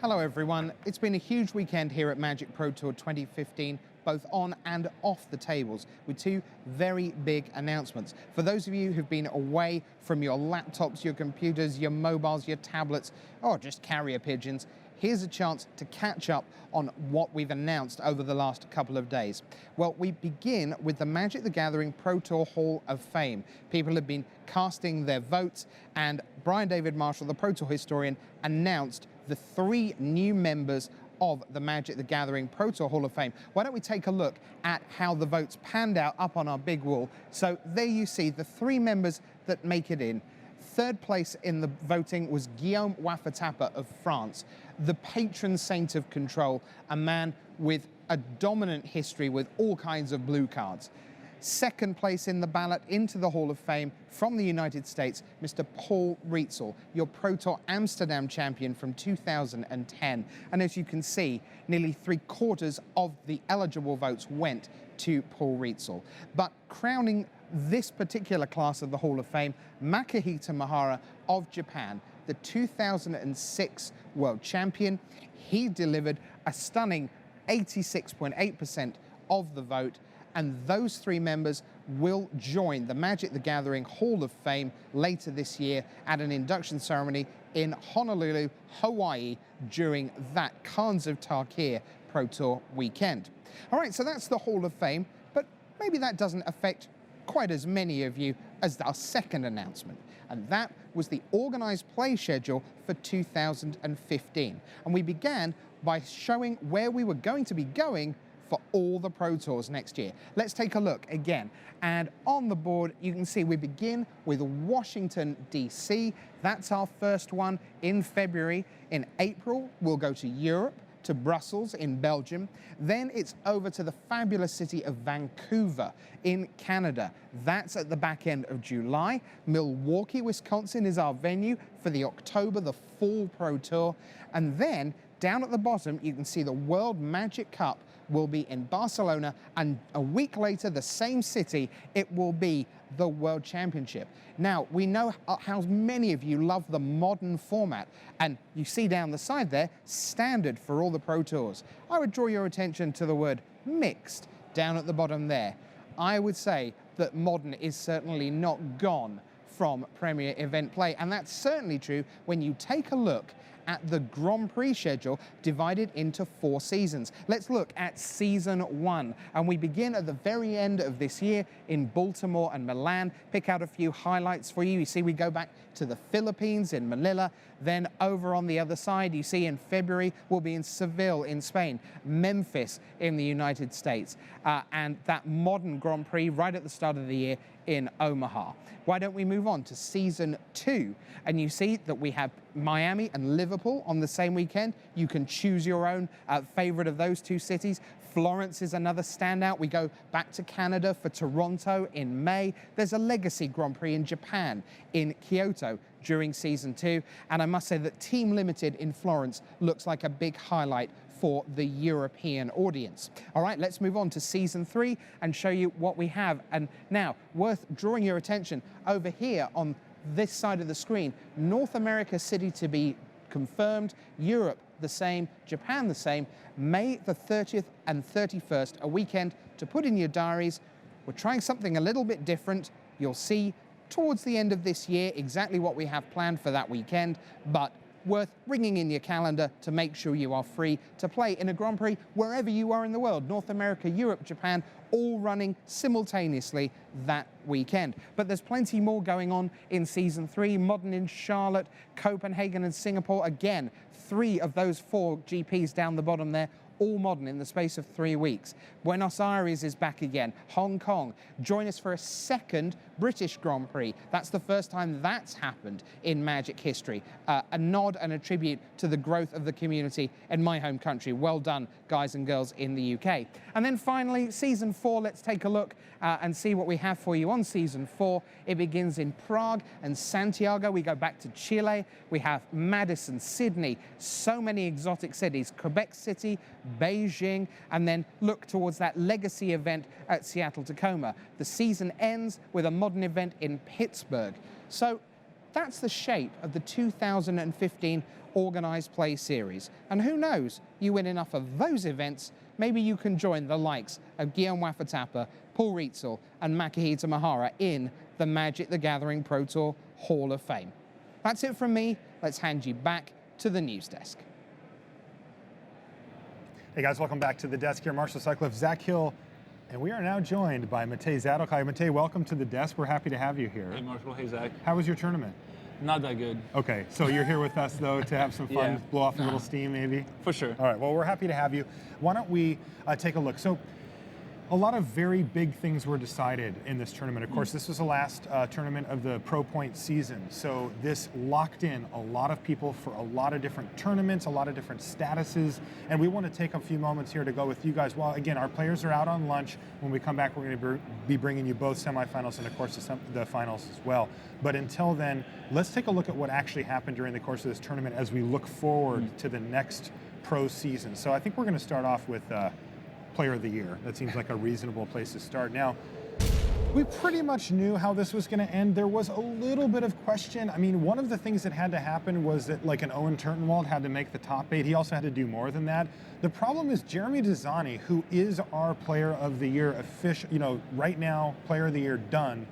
Hello everyone, it's been a huge weekend here at Magic Pro Tour 2015, both on and off the tables, with 2 very big announcements. For those of you who've been away from your laptops, your computers, your mobiles, your tablets, or just carrier pigeons, here's a chance to catch up on what we've announced over the last couple of days. Well, we begin with the Magic the Gathering Pro Tour Hall of Fame. People have been casting their votes, and Brian David Marshall, the Pro Tour historian, announced the 3 new members of the Magic the Gathering Pro Tour Hall of Fame. Why don't we take a look at how the votes panned out up on our big wall. So there you see the 3 members that make it in. 3rd place in the voting was Guillaume Wafatapa of France, the patron saint of control, a man with a dominant history with all kinds of blue cards. 2nd place in the ballot into the Hall of Fame from the United States, Mr. Paul Rietzl, your Pro Tour Amsterdam champion from 2010. And as you can see, nearly 3/4 of the eligible votes went to Paul Rietzl. But crowning this particular class of the Hall of Fame, Makihita Mahara of Japan, the 2006 world champion. He delivered a stunning 86.8% of the vote, and those 3 members will join the Magic the Gathering Hall of Fame later this year at an induction ceremony in Honolulu, Hawaii during that Khans of Tarkir Pro Tour weekend. All right, so that's the Hall of Fame, but maybe that doesn't affect quite as many of you as our second announcement, and that was the organized play schedule for 2015. And we began by showing where we were going to be going for all the Pro Tours next year. Let's take a look again. And on the board, you can see we begin with Washington, D.C. That's our first one in February. In April, we'll go to Europe, to Brussels in Belgium. Then it's over to the fabulous city of Vancouver in Canada. That's at the back end of July. Milwaukee, Wisconsin is our venue for the October, the Fall Pro Tour. And then down at the bottom, you can see the World Magic Cup will be in Barcelona, and a week later, the same city, it will be the World Championship. Now, we know how many of you love the modern format, and you see down the side there, standard for all the Pro Tours. I would draw your attention to the word mixed down at the bottom there. I would say that modern is certainly not gone from Premier Event Play, and that's certainly true when you take a look at the Grand Prix schedule divided into 4 seasons. Let's look at season 1, and we begin at the very end of this year in Baltimore and Milan. Pick out a few highlights for you. You see we go back to the Philippines in Manila, then over on the other side you see in February we'll be in Seville in Spain, Memphis in the United States, and that modern Grand Prix right at the start of the year in Omaha. Why don't we move on to season 2? And you see that we have Miami and Liverpool on the same weekend. You can choose your own favorite of those 2 cities. Florence is another standout. We go back to Canada for Toronto in May. There's a legacy Grand Prix in Japan in Kyoto during season 2. And I must say that Team Limited in Florence looks like a big highlight for the European audience. All right, let's move on to season 3 and show you what we have. And now, worth drawing your attention over here on this side of the screen, North America city to be confirmed, Europe the same, Japan the same, May the 30th and 31st, a weekend to put in your diaries. We're trying something a little bit different. You'll see towards the end of this year exactly what we have planned for that weekend, but worth bringing in your calendar to make sure you are free to play in a Grand Prix wherever you are in the world. North America, Europe, Japan, all running simultaneously that weekend. But there's plenty more going on in season 3. Modern in Charlotte, Copenhagen and Singapore. Again, 3 of those 4 GPs down the bottom there, all modern in the space of 3 weeks. Buenos Aires is back again. Hong Kong. Join us for a second British Grand Prix. That's the first time that's happened in Magic history. A nod and a tribute to the growth of the community in my home country. Well done, guys and girls in the UK. And then finally, season 4, let's take a look and see what we have for you on season 4. It begins in Prague and Santiago. We go back to Chile. We have Madison, Sydney, so many exotic cities, Quebec City, Beijing, and then look towards that legacy event at Seattle-Tacoma. The season ends with a modern event in Pittsburgh. So that's the shape of the 2015 Organized Play Series. And who knows, you win enough of those events, maybe you can join the likes of Guillaume Wafatapa, Paul Rietzl, and Makihita Mahara in the Magic the Gathering Pro Tour Hall of Fame. That's it from me. Let's hand you back to the news desk. Hey guys, welcome back to the desk here. Marshall Sutcliffe, Zach Hill, and we are now joined by Matej Zadokai. Matej, welcome to the desk. We're happy to have you here. Hey Marshall, hey Zach. How was your tournament? Not that good. Okay, so you're here with us though to have some fun, Yeah. blow off a little steam maybe? For sure. All right, well, we're happy to have you. Why don't we take a look? So, a lot of very big things were decided in this tournament. Of course, this was the last tournament of the Pro Point season. So this locked in a lot of people for a lot of different tournaments, a lot of different statuses. And we want to take a few moments here to go with you guys. Well, again, our players are out on lunch. When we come back, we're going to be bringing you both semifinals and, of course, the finals as well. But until then, let's take a look at what actually happened during the course of this tournament as we look forward to the next pro season. So I think we're going to start off with Player of the Year. That seems like a reasonable place to start. Now, we pretty much knew how this was going to end. There was a little bit of question. I mean, one of the things that had to happen was that like an Owen Turtenwald had to make the top 8. He also had to do more than that. The problem is Jeremy Desani, who is our Player of the Year right now, Player of the Year done,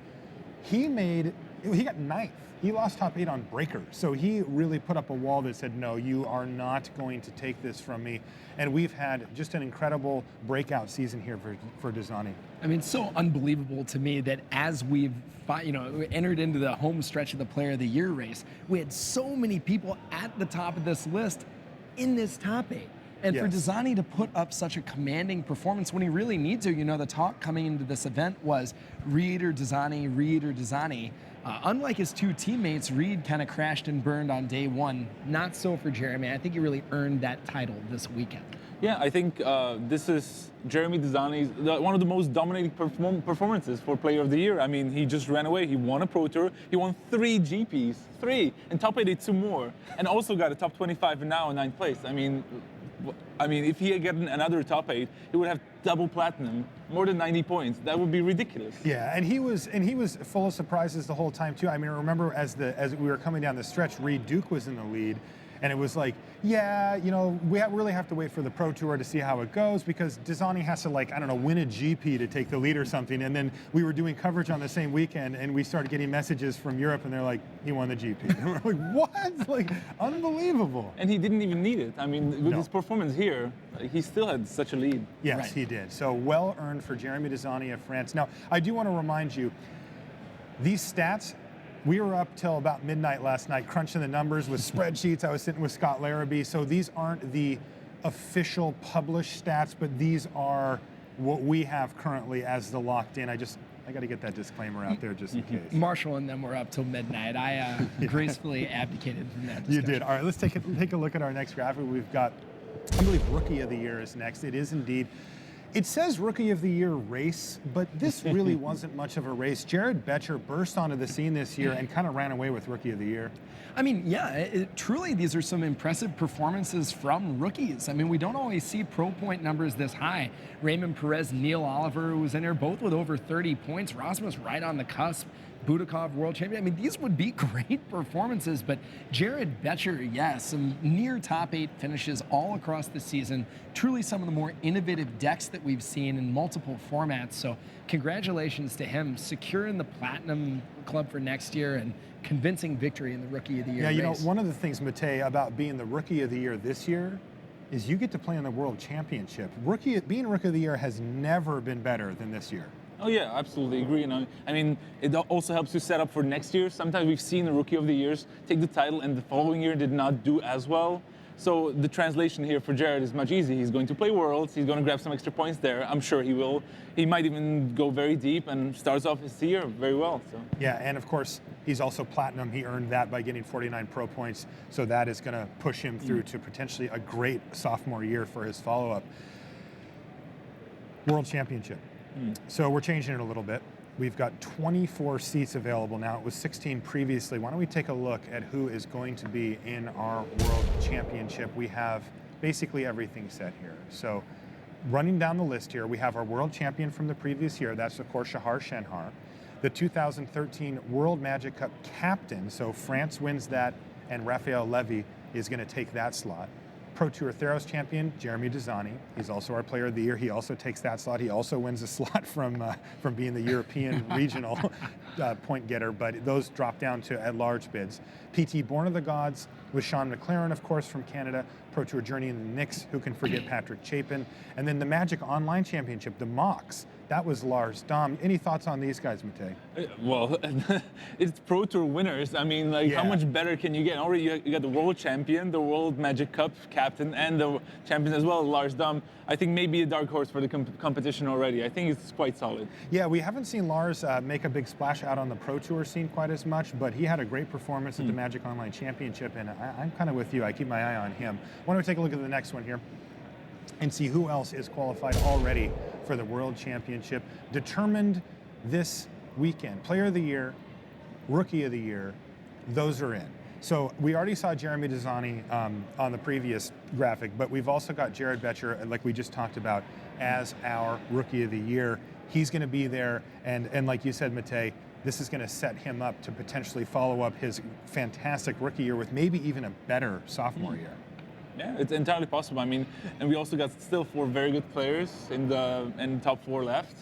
he got 9th. He lost top 8 on breakers. So he really put up a wall that said, no, you are not going to take this from me. And we've had just an incredible breakout season here for Desani. I mean, so unbelievable to me that as we've entered into the home stretch of the Player of the Year race, we had so many people at the top of this list in this top 8. And for Desani to put up such a commanding performance when he really needs to, the talk coming into this event was Reed or Desani, Reed or Desani. Unlike his 2 teammates, Reed kind of crashed and burned on day 1. Not so for Jeremy. I think he really earned that title this weekend. Yeah, I think this is Jeremy Desani's one of the most dominating performances for Player of the Year. I mean, he just ran away. He won a Pro Tour. He won 3 GPs, 3, and top 8 2 more, and also got a top 25 and now a 9th place. I mean, if he had gotten another top 8, he would have double platinum, more than 90 points. That would be ridiculous. Yeah, and he was full of surprises the whole time too. I mean, I remember as we were coming down the stretch, Reed Duke was in the lead. And it was like, yeah, you know, we really have to wait for the Pro Tour to see how it goes because Desani has to, like, I don't know, win a GP to take the lead or something. And then we were doing coverage on the same weekend and we started getting messages from Europe and they're like, he won the GP. And we're like, what? Like, unbelievable. And he didn't even need it. I mean, with his performance here, he still had such a lead. Yes, he did. So well earned for Jeremy Desani of France. Now, I do want to remind you, these stats, we were up till about midnight last night crunching the numbers with spreadsheets. I was sitting with Scott Larrabee. So these aren't the official published stats, but these are what we have currently as the locked in. I got to get that disclaimer out there just in case. Marshall and them were up till midnight. I gracefully abdicated from that discussion. You did. All right, let's take a look at our next graphic. We've got, I believe, Rookie of the Year is next. It is indeed. It says Rookie of the Year race, but this really wasn't much of a race. Jared Betcher burst onto the scene this year and kind of ran away with Rookie of the Year. I mean, yeah, truly these are some impressive performances from rookies. I mean, we don't always see pro point numbers this high. Raymond Perez, Neil Oliver, who was in there, both with over 30 points. Rasmus right on the cusp. Budakov, world champion. I mean, these would be great performances, but Jared Betcher, yes, some near top 8 finishes all across the season. Truly some of the more innovative decks that we've seen in multiple formats. So congratulations to him, securing the Platinum Club for next year and convincing victory in the Rookie of the Year race. race. One of the things, Matej, about being the Rookie of the Year this year is you get to play in the World Championship. Being Rookie of the Year has never been better than this year. Oh yeah, absolutely agree. And I mean, it also helps you set up for next year. Sometimes we've seen the Rookie of the Years take the title and the following year did not do as well. So the translation here for Jared is much easier. He's going to play Worlds. He's going to grab some extra points there. I'm sure he will. He might even go very deep and starts off his year very well. So. Yeah, and of course, he's also Platinum. He earned that by getting 49 pro points. So that is going to push him through to potentially a great sophomore year for his follow-up. World Championship. So we're changing it a little bit. We've got 24 seats available now. It was 16 previously. Why don't we take a look at who is going to be in our World Championship? We have basically everything set here. So running down the list here, we have our world champion from the previous year. That's, of course, Shahar Shenhar. The 2013 World Magic Cup captain. So France wins that, and Raphael Levy is going to take that slot. Pro Tour Theros champion, Jeremy Desani. He's also our Player of the Year. He also takes that slot. He also wins a slot from being the European regional point getter, but those drop down to at-large bids. PT Born of the Gods with Sean McLaren, of course, from Canada. Pro Tour Journey in the Knicks, who can forget Patrick Chapin. And then the Magic Online Championship, the Mox. That was Lars Dom. Any thoughts on these guys, Matej? Well, it's Pro Tour winners. I mean, like, how much better can you get? Already you got the world champion, the World Magic Cup captain, and the champion as well, Lars Dom. I think maybe a dark horse for the competition already. I think it's quite solid. Yeah, we haven't seen Lars make a big splash out on the Pro Tour scene quite as much, but he had a great performance at the Magic Online Championship, and I'm kind of with you. I keep my eye on him. Why don't we take a look at the next one here and see who else is qualified already for the World Championship, determined this weekend. Player of the Year, Rookie of the Year, those are in. So we already saw Jeremy Desani on the previous graphic, but we've also got Jared Betcher, like we just talked about, as our Rookie of the Year. He's going to be there, and like you said, Matej, this is going to set him up to potentially follow up his fantastic rookie year with maybe even a better sophomore year. Yeah, it's entirely possible. I mean, and we also got still 4 very good players in the top 4 left.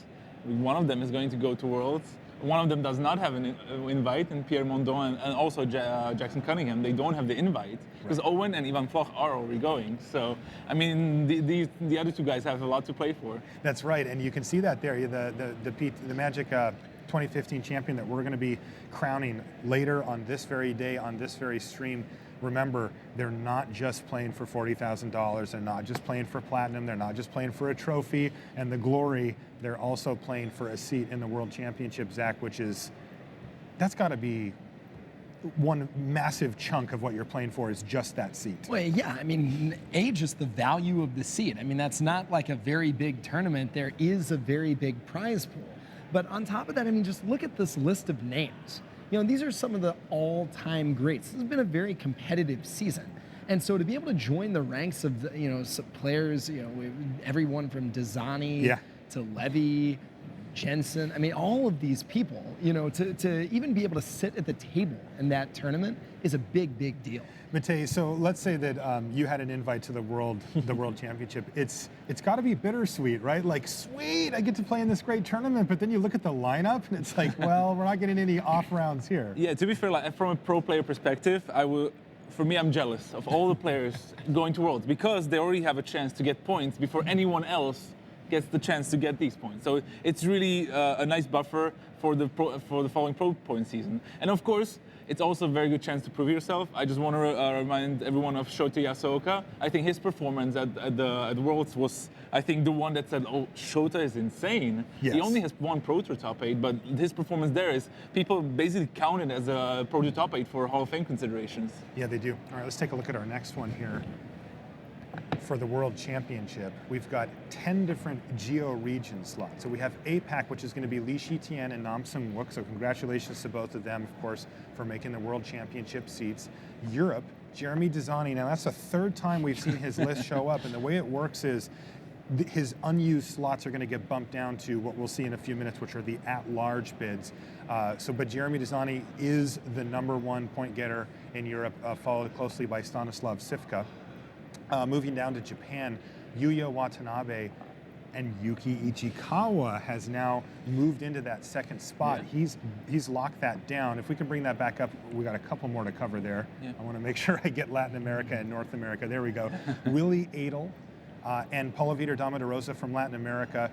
One of them is going to go to Worlds. One of them does not have an invite, and Pierre Mondon and also Jackson Cunningham, they don't have the invite because Owen and Ivan Floch are already going. So, I mean, the other 2 guys have a lot to play for. That's right, and you can see that there. The Magic 2015 champion that we're going to be crowning later on this very day, on this very stream. Remember, they're not just playing for $40,000. They're not just playing for platinum. They're not just playing for a trophy and the glory. They're also playing for a seat in the World Championship, Zach, that's got to be one massive chunk of what you're playing for is just that seat. Well, yeah, I mean, just the value of the seat. I mean, that's not like a very big tournament. There is a very big prize pool. But on top of that, I mean, just look at this list of names. You know, these are some of the all-time greats. This has been a very competitive season. And so to be able to join the ranks of, the, you know, some players, you know, everyone from Dizani to Levy, Jensen, I mean, all of these people, you know, to even be able to sit at the table in that tournament is a big, big deal. Matej, so let's say that you had an invite to the World Championship. It's got to be bittersweet, right? Like, sweet, I get to play in this great tournament, but then you look at the lineup and it's like, well, we're not getting any off rounds here. Yeah, to be fair, like, from a pro player perspective, for me, I'm jealous of all the players going to Worlds because they already have a chance to get points before anyone else gets the chance to get these points. So it's really a nice buffer for the following pro point season. And of course, it's also a very good chance to prove yourself. I just want to remind everyone of Shota Yasuoka. I think his performance at the Worlds was, I think, the one that said, oh, Shota is insane. Yes. He only has one Pro Tour top 8, but his performance there is, people basically count it as a Pro Tour top 8 for Hall of Fame considerations. Yeah, they do. All right, let's take a look at our next one here. For the World Championship, we've got 10 different geo-region slots. So we have APAC, which is going to be Li Shitian and Nam Sung Wook. So congratulations to both of them, of course, for making the World Championship seats. Europe, Jeremy Dizani. Now that's the third time we've seen his list show up, and the way it works is his unused slots are going to get bumped down to what we'll see in a few minutes, which are the at-large bids. But Jeremy Dizani is the #1 point getter in Europe, followed closely by Stanislav Sivka. Moving down to Japan, Yuya Watanabe and Yuki Ichikawa has now moved into that second spot. Yeah. He's locked that down. If we can bring that back up, we got a couple more to cover there. Yeah. I want to make sure I get Latin America and North America. There we go. Willie Adel and Paulo Vitor Dama-de-Rosa from Latin America.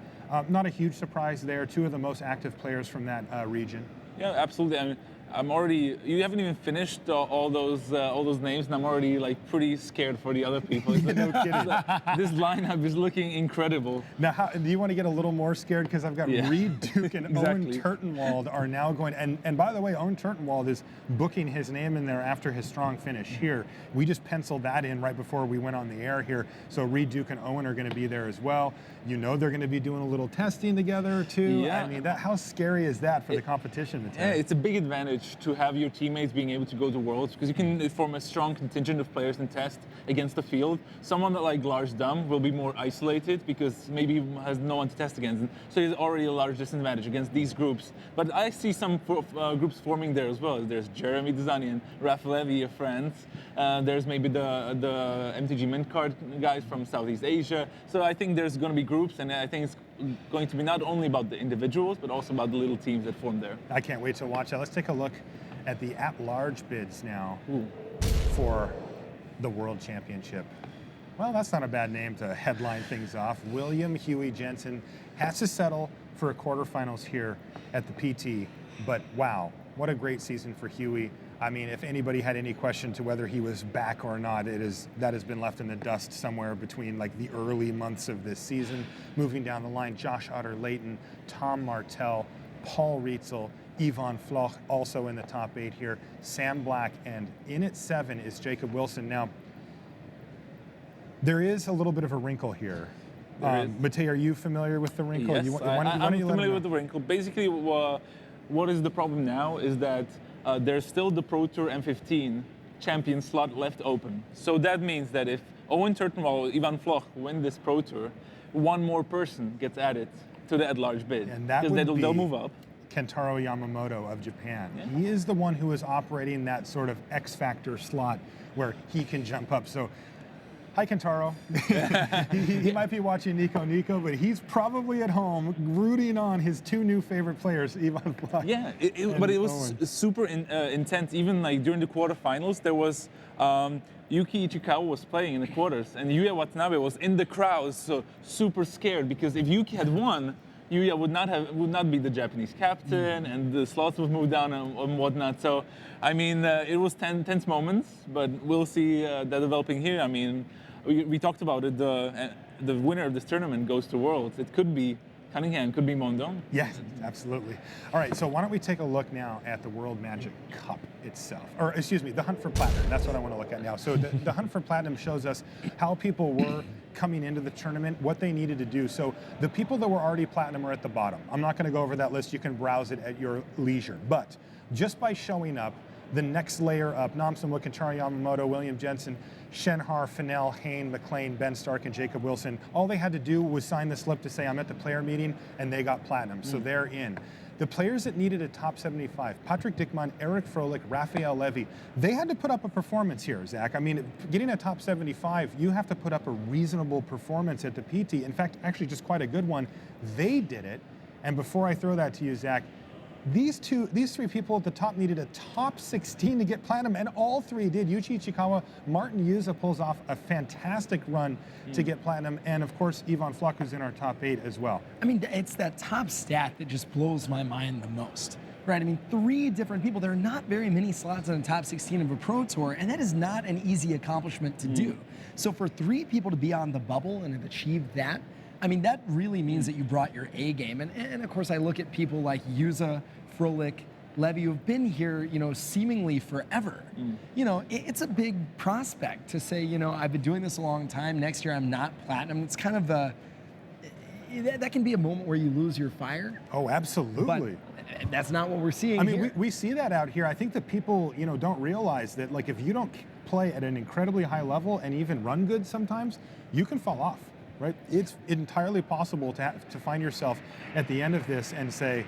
Not a huge surprise there. Two of the most active players from that region. Yeah, absolutely. I mean, I'm already. You haven't even finished all those names, and I'm already like pretty scared for the other people. It's like, No kidding. This lineup is looking incredible. Now, do you want to get a little more scared? Because I've got Reed Duke and Owen Exactly. Turtenwald are now going. And by the way, Owen Turtenwald is booking his name in there after his strong finish here. We just penciled that in right before we went on the air here. So Reed Duke and Owen are going to be there as well. You know they're going to be doing a little testing together too. Yeah. I mean, how scary is that for the competition? Yeah, it's a big advantage to have your teammates being able to go to Worlds because you can form a strong contingent of players and test against the field. Someone like Lars Dam will be more isolated because maybe he has no one to test against. So he's already a large disadvantage against these groups. But I see some groups forming there as well. There's Jeremy Dizani and Raf Levy, your friends. There's maybe the MTG Mint card guys from Southeast Asia. So I think there's going to be groups, and I think it's going to be not only about the individuals, but also about the little teams that form there. I can't wait to watch that. Let's take a look at the at-large bids now for the World Championship. Well, that's not a bad name to headline things off. William Huey Jensen has to settle for a quarterfinals here at the PT, but wow, what a great season for Huey. I mean, if anybody had any question to whether he was back or not, that has been left in the dust somewhere between like the early months of this season. Moving down the line, Josh Utter-Layton, Tom Martell, Paul Rietzel, Yvonne Floch also in the top 8 here, Sam Black, and in at 7 is Jacob Wilson. Now, there is a little bit of a wrinkle here. Matej, are you familiar with the wrinkle? Yes, I'm familiar with the wrinkle. Basically, what is the problem now is that there's still the Pro Tour M15 champion slot left open. So that means that if Owen Turtenwald or Ivan Floch win this Pro Tour, one more person gets added to the at-large bid. And that because would they'll be move up. Kentaro Yamamoto of Japan. Yeah. He is the one who is operating that sort of X-Factor slot where he can jump up. So, hi, Kentaro. he might be watching Nico, but he's probably at home rooting on his two new favorite players, Ivan Floch. Yeah, but it was super intense. Even like during the quarterfinals, there was Yuki Ichikawa was playing in the quarters, and Yuya Watanabe was in the crowd, so super scared because if Yuki had won, Yuya would not be the Japanese captain, and the slots would move down and whatnot. So, I mean, it was tense moments, but we'll see that developing here. I mean, we talked about it. The winner of this tournament goes to Worlds. It could be Cunningham, could be Mondon. Yes, absolutely. All right, so why don't we take a look now at the World Magic Cup itself, or excuse me, the Hunt for Platinum. That's what I want to look at now. So the Hunt for Platinum shows us how people were coming into the tournament, what they needed to do. So the people that were already Platinum are at the bottom. I'm not going to go over that list. You can browse it at your leisure. But just by showing up, the next layer up, Namsen Wickenchari Yamamoto, William Jensen, Shenhar, Fennell, Hayne, McLean, Ben Stark, and Jacob Wilson, all they had to do was sign the slip to say, I'm at the player meeting, and they got Platinum. So they're in. The players that needed a top 75, Patrick Dickmann, Eric Froelich, Raphael Levy, they had to put up a performance here, Zach. I mean, getting a top 75, you have to put up a reasonable performance at the PT. In fact, actually just quite a good one. They did it. And before I throw that to you, Zach, these three people at the top needed a top 16 to get Platinum, and all three did. Yuichi Ichikawa, Martin Yuza pulls off a fantastic run to get Platinum, and of course, Ivan Floch, who's in our top 8 as well. I mean, it's that top stat that just blows my mind the most, right? I mean, 3 different people. There are not very many slots in the top 16 of a Pro Tour, and that is not an easy accomplishment to do. So for 3 people to be on the bubble and have achieved that, I mean, that really means that you brought your A game. And of course, I look at people like Yuza, Froelich, Levy, who've been here, you know, seemingly forever. You know, it's a big prospect to say, you know, I've been doing this a long time. Next year, I'm not Platinum. It's kind of that can be a moment where you lose your fire. Oh, absolutely. But that's not what we're seeing. I mean, here. we see that out here. I think that people, you know, don't realize that, like, if you don't play at an incredibly high level and even run good sometimes, you can fall off, right? It's entirely possible to find yourself at the end of this and say,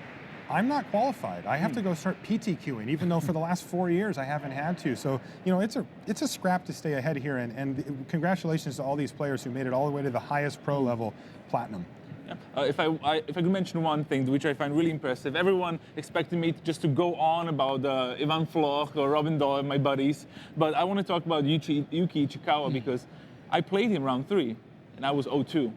I'm not qualified. I have to go start PTQing, even though for the last 4 years I haven't had to. So, you know, it's a scrap to stay ahead here, and congratulations to all these players who made it all the way to the highest pro level, Platinum. If I could mention one thing which I find really impressive, everyone expected me just to go on about Ivan Floch or Robin Doyle, my buddies, but I want to talk about Yuki Ichikawa because I played him round 3 and I was 0-2.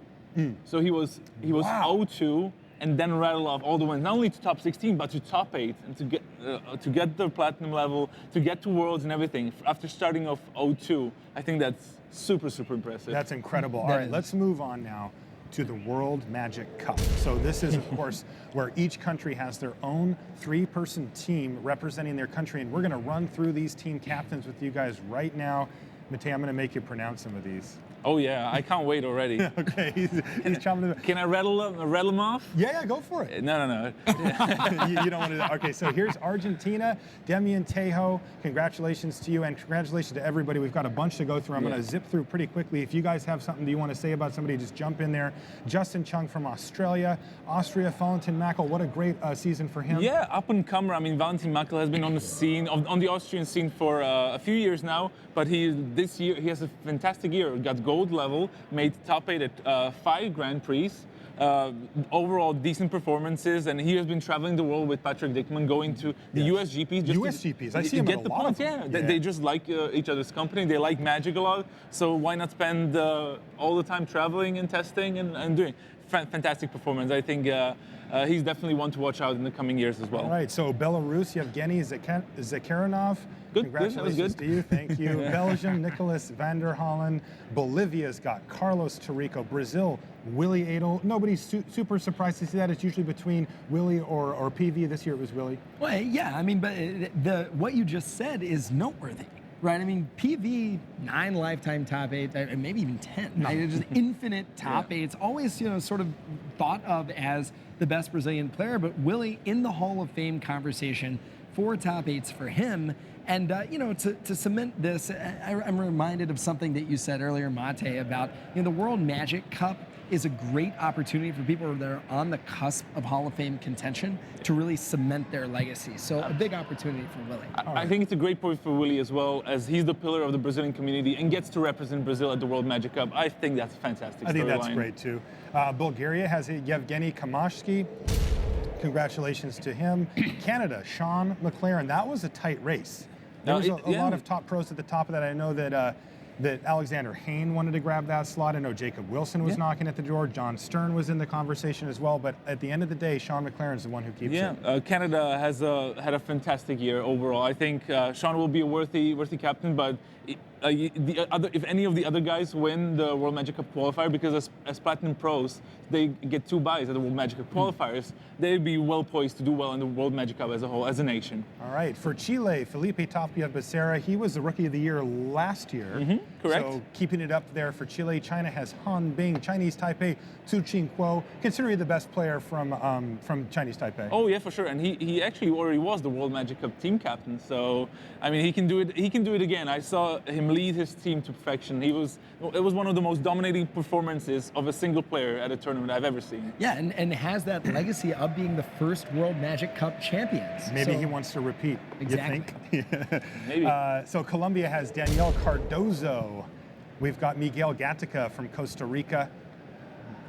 So he was Wow. 0-2 and then rattle off all the wins, not only to top 16 but to top 8 and to get the Platinum level, to get to Worlds and everything after starting off 0-2. I think that's super impressive. That's incredible. All right, let's move on now to the World Magic Cup. So this is, of course, where each country has their own 3-person team representing their country, and we're going to run through these team captains with you guys right now. Matej, I'm going to make you pronounce some of these. Oh yeah, I can't wait already. Okay, he's chomping the. Can I rattle them off? Yeah, go for it. No. you don't want to. Okay, so here's Argentina, Demian Tejo. Congratulations to you, and congratulations to everybody. We've got a bunch to go through. I'm going to zip through pretty quickly. If you guys have something that you want to say about somebody, just jump in there. Justin Chung from Australia, Austria, Valentin Mackel. What a great season for him. Yeah, up and comer. I mean, Valentin Mackel has been on the scene, on the Austrian scene for a few years now. But this year he has a fantastic year. Got gold level, made top 8 at 5 Grand Prix. Overall decent performances, and he has been traveling the world with Patrick Dickmann, going to the US GPs. GPs. I see him get at the a lot point. of them. They just like each other's company. They like Magic a lot. So why not spend all the time traveling and testing and doing fantastic performance? I think he's definitely one to watch out in the coming years as well. All right, so Belarus, Yevgeny Zakharinov. Good, Congratulations that was good. to you, thank you. Belgium, Nicholas van der Hollen. Bolivia's got Carlos Tarico. Brazil, Willie Adel. Nobody's super surprised to see that. It's usually between Willie or PV. This year it was Willie. Well, yeah, I mean, but what you just said is noteworthy. Right, I mean, PV 9 lifetime top 8, maybe even 10. Right? It's just infinite top 8s. Always, you know, sort of thought of as the best Brazilian player, but Willie in the Hall of Fame conversation, 4 top 8s for him. And you know, to cement this, I'm reminded of something that you said earlier, Matej, about the World Magic Cup is a great opportunity for people that are on the cusp of Hall of Fame contention to really cement their legacy. So a big opportunity for Willie. I think it's a great point for Willie as well, as he's the pillar of the Brazilian community and gets to represent Brazil at the World Magic Cup. I think that's a fantastic. I think that's storyline. great too. Bulgaria has Yevgeny Kamashki. Congratulations to him. Canada, Sean McLaren. That was a tight race. There was a lot of top pros at the top of that. I know that that Alexander Hayne wanted to grab that slot. I know Jacob Wilson was knocking at the door. John Stern was in the conversation as well. But at the end of the day, Sean McLaren's the one who keeps it. Canada has had a fantastic year overall. I think Sean will be a worthy captain, but if any of the other guys win the World Magic Cup qualifier, because as Platinum Pros, they get 2 buys at the World Magic Cup qualifiers, they'd be well poised to do well in the World Magic Cup as a whole, as a nation. All right, for Chile, Felipe Tapia Becerra, he was the Rookie of the Year last year. Correct. So keeping it up there for Chile. China has Han Bing, Chinese Taipei, Su Qingguo, considered the best player from Chinese Taipei. Oh yeah, for sure. And he actually already was the World Magic Cup team captain. So I mean, he can do it. He can do it again. I saw him lead his team to perfection. It was one of the most dominating performances of a single player at a tournament I've ever seen. Yeah, and has that legacy of being the first World Magic Cup champions. Maybe So- he wants to repeat. Exactly. You think? Maybe. So Colombia has Daniel Cardozo. We've got Miguel Gatica from Costa Rica.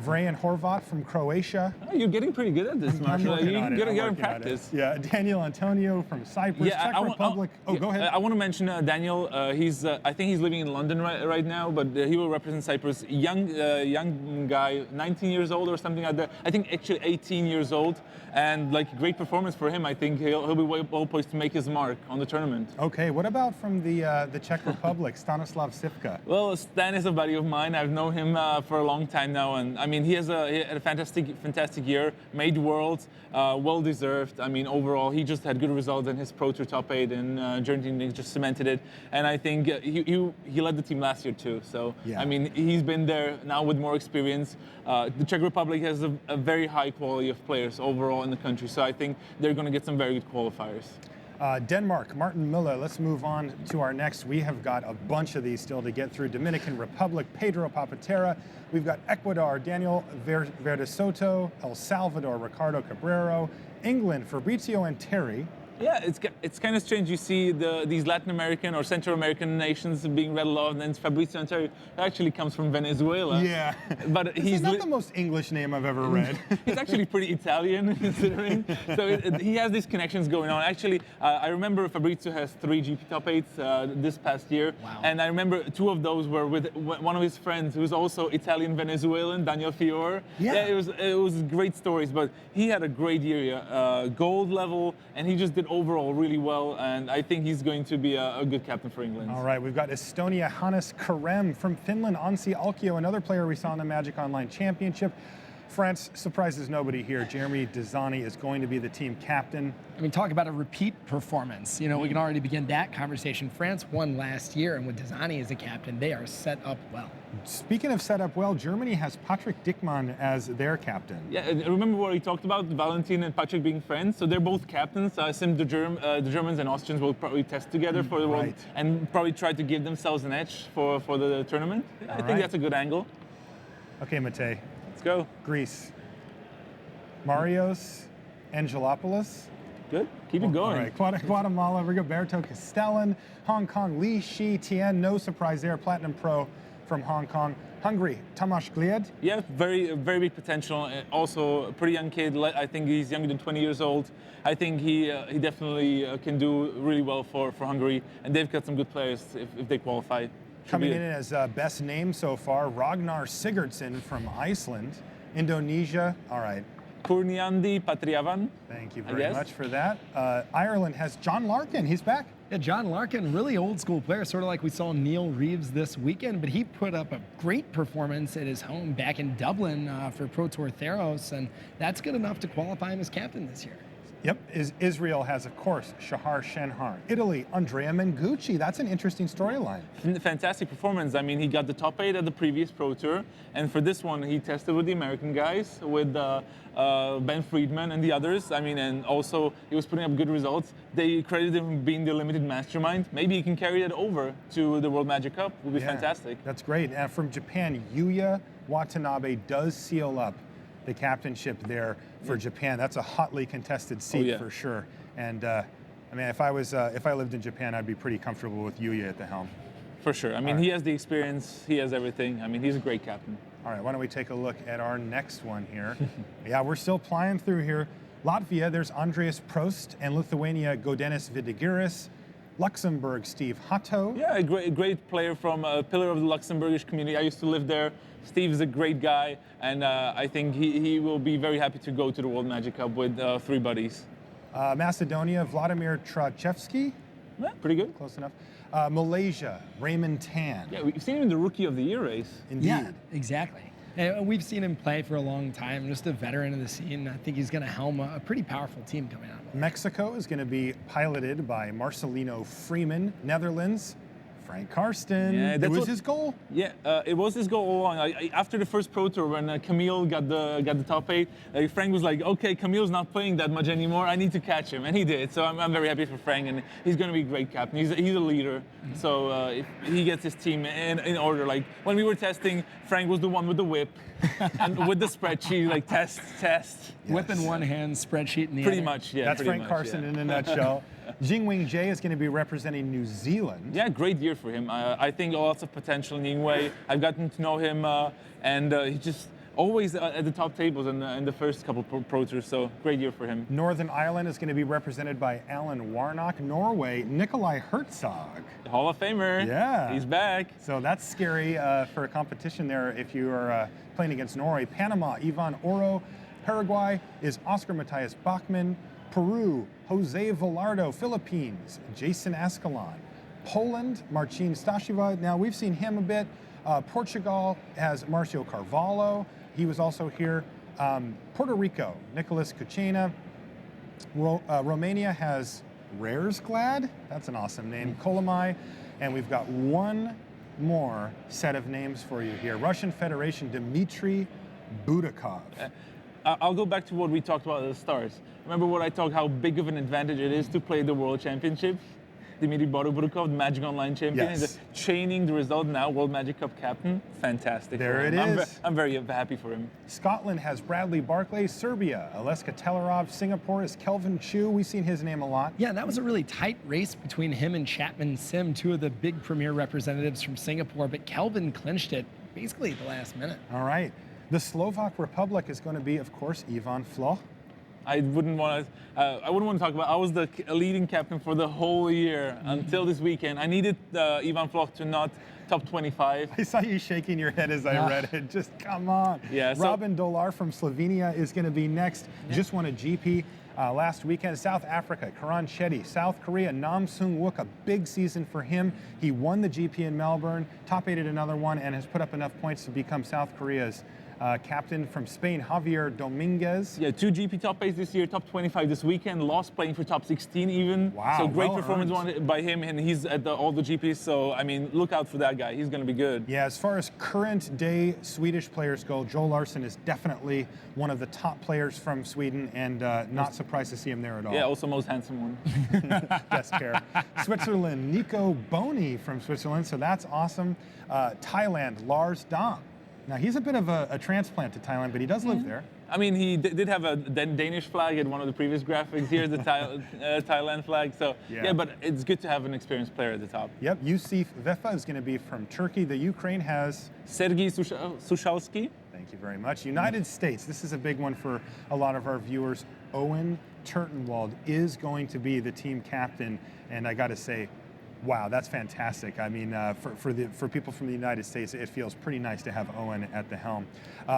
Vrajan Horvat from Croatia. Oh, you're getting pretty good at this, I'm Marshall. working You on it. gotta I'm get in working on it. practice. Yeah, Daniel Antonio from Cyprus, Czech Republic. Go ahead. I want to mention Daniel. I think he's living in London right now, but he will represent Cyprus. Young guy, 19 years old or something like that. I think actually 18 years old, and like great performance for him. I think he'll be well poised to make his mark on the tournament. Okay, what about from the Czech Republic, Stanislav Sivka? Well, Stan is a buddy of mine. I've known him for a long time now, and I mean he had a fantastic year, made Worlds, well deserved. I mean overall he just had good results, and his Pro Tour top 8 in Germany just cemented it. And I think he led the team last year too. So Yeah. I mean he's been there now with more experience. The Czech Republic has a very high quality of players overall in the country, so I think they're going to get some very good qualifiers. Denmark, Martin Müller. Let's move on to our next. We have got a bunch of these still to get through. Dominican Republic, Pedro Papatera. We've got Ecuador, Daniel Verde Soto. El Salvador, Ricardo Cabrero. England, Fabrizio Anteri. Yeah, it's kind of strange. You see these Latin American or Central American nations being read aloud, and then Fabrizio Anteri actually comes from Venezuela. Yeah, but he's not the most English name I've ever read. He's actually pretty Italian, considering. So he has these connections going on. Actually, I remember Fabrizio has 3 GP top 8s this past year. Wow. And I remember 2 of those were with one of his friends who's also Italian Venezuelan, Daniel Fior. Yeah. It was great stories, but he had a great year, gold level, and he just did overall really well. And I think he's going to be a good captain for England. All right, we've got Estonia, Hannes Karem. From Finland, Anssi Alkio, another player we saw in the Magic Online Championship. France surprises nobody here. Jeremy Dizani is going to be the team captain. I mean, talk about a repeat performance. You know, we can already begin that conversation. France won last year, and with Dizani as the captain, they are set up well. Speaking of set up well, Germany has Patrick Dickmann as their captain. Yeah, and remember what we talked about, Valentin and Patrick being friends? So they're both captains. I assume the Germans and Austrians will probably test together for the World Right. and probably try to give themselves an edge for the tournament. I think right. that's a good angle. Okay, Matej. Let's go. Greece. Marios Angelopoulos. Good. Keep it going. All right, Guatemala, Rigoberto Castellan. Hong Kong, Li Shi Tian. No surprise there, Platinum Pro from Hong Kong. Hungary, Tamás Glied. Yeah, very big potential. Also, a pretty young kid. I think he's younger than 20 years old. I think he definitely can do really well for Hungary, and they've got some good players if they qualify. Should Coming be in as best name so far, Ragnar Sigurdsson from Iceland. Indonesia, all right. Kurniandi Patriavan. Thank you I very guess. much for that. Ireland has John Larkin. He's back. Yeah, John Larkin, really old school player, sort of like we saw Neil Reeves this weekend, but he put up a great performance at his home back in Dublin for Pro Tour Theros, and that's good enough to qualify him as captain this year. Yep, Israel has, of course, Shahar Shenhar. Italy, Andrea Mengucci. That's an interesting storyline. Fantastic performance. I mean, he got the top 8 at the previous Pro Tour, and for this one, he tested with the American guys, with Ben Friedman and the others. I mean, and also he was putting up good results. They credited him being the limited mastermind. Maybe he can carry that over to the World Magic Cup. Would be fantastic. That's great. And from Japan, Yuya Watanabe does seal up the captainship there for Japan. That's a hotly contested seat for sure. And I mean, if I lived in Japan, I'd be pretty comfortable with Yuya at the helm. For sure. I mean, he has the experience. He has everything. I mean, he's a great captain. All right, why don't we take a look at our next one here? Yeah, we're still flying through here. Latvia, there's Andreas Prost, and Lithuania, Godenis Vidigiris. Luxembourg, Steve Hatto. Yeah, a great player from a pillar of the Luxembourgish community. I used to live there. Steve is a great guy, and I think he will be very happy to go to the World Magic Cup with 3 buddies. Macedonia, Vladimir Trachevsky. Yeah, pretty good. Close enough. Malaysia, Raymond Tan. Yeah, we've seen him in the Rookie of the Year race. Indeed. Yeah, exactly. And we've seen him play for a long time, just a veteran of the scene. I think he's going to helm a pretty powerful team coming out of it. Mexico is going to be piloted by Marcelino Freeman. Netherlands, Frank Karsten. Yeah, It was his goal. Yeah, it was his goal all along. After the first Pro Tour, when Camille got the top 8, Frank was like, okay, Camille's not playing that much anymore. I need to catch him, and he did. So I'm very happy for Frank, and he's going to be a great captain. He's a leader. So if he gets his team in order, like when we were testing, Frank was the one with the whip and with the spreadsheet, like test. Whip in one hand, spreadsheet in the Pretty other. much, yeah. That's pretty Frank much, Karsten yeah. in a nutshell. Jingwing Jie is going to be representing New Zealand. Yeah, great year for him. I think lots of potential in Yingwei. I've gotten to know him, and he's just always at the top tables in the first couple Pro Tours, so great year for him. Northern Ireland is going to be represented by Alan Warnock. Norway, Nikolai Herzog. The Hall of Famer. Yeah. He's back. So that's scary for a competition there if you are playing against Norway. Panama, Ivan Oro. Paraguay is Oscar Matthias Bachmann. Peru, Jose Velardo. Philippines, Jason Escalon. Poland, Marcin Stashiva. Now, we've seen him a bit. Portugal has Marcio Carvalho. He was also here. Puerto Rico, Nicolas Cuchena. Romania has Raresglad. That's an awesome name. Kolomai. And we've got one more set of names for you here. Russian Federation, Dmitry Budakov. I'll go back to what we talked about at the start. Remember what I talked, how big of an advantage it is to play the World Championships? Dmitry Budakov, the Magic Online champion, Yes. is chaining the result now, World Magic Cup captain. Fantastic. There for him. it is. I'm very happy for him. Scotland has Bradley Barclay. Serbia, Aleska Telerov. Singapore is Kelvin Chu. We've seen his name a lot. Yeah, that was a really tight race between him and Chapman Sim, two of the big premier representatives from Singapore, but Kelvin clinched it basically at the last minute. All right. The Slovak Republic is going to be, of course, Ivan Floch. I wouldn't want to talk about. I was the leading captain for the whole year until this weekend. I needed Ivan Floch to not top 25. I saw you shaking your head as I read it. Just come on. Yeah, so- Robin Dolar from Slovenia is going to be next. Just won a GP last weekend. South Africa, Karan Shetty. South Korea, Nam Sung Wook, a big season for him. He won the GP in Melbourne, top 8 at another one, and has put up enough points to become South Korea's captain. From Spain, Javier Dominguez. Yeah, 2 GP top 8s this year, top 25 this weekend, lost playing for top 16 even. Wow, So great well performance earned. by him, and he's at all the GPs. So, I mean, look out for that guy. He's going to be good. Yeah, as far as current day Swedish players go, Joel Larsson is definitely one of the top players from Sweden, and not surprised to see him there at all. Yeah, also most handsome one. Best pair. Switzerland, Nico Boni from Switzerland, so that's awesome. Thailand, Lars Dam. Now, he's a bit of a transplant to Thailand, but he does live there. I mean, he did have a Danish flag in one of the previous graphics. Here's the Thailand flag. So, yeah, but it's good to have an experienced player at the top. Yep, Yusuf Vefa is going to be from Turkey. The Ukraine has... Sergei Sushalski. Thank you very much. United States, this is a big one for a lot of our viewers. Owen Turtenwald is going to be the team captain, and I got to say, wow, that's fantastic. I mean, for people from the United States, it feels pretty nice to have Owen at the helm.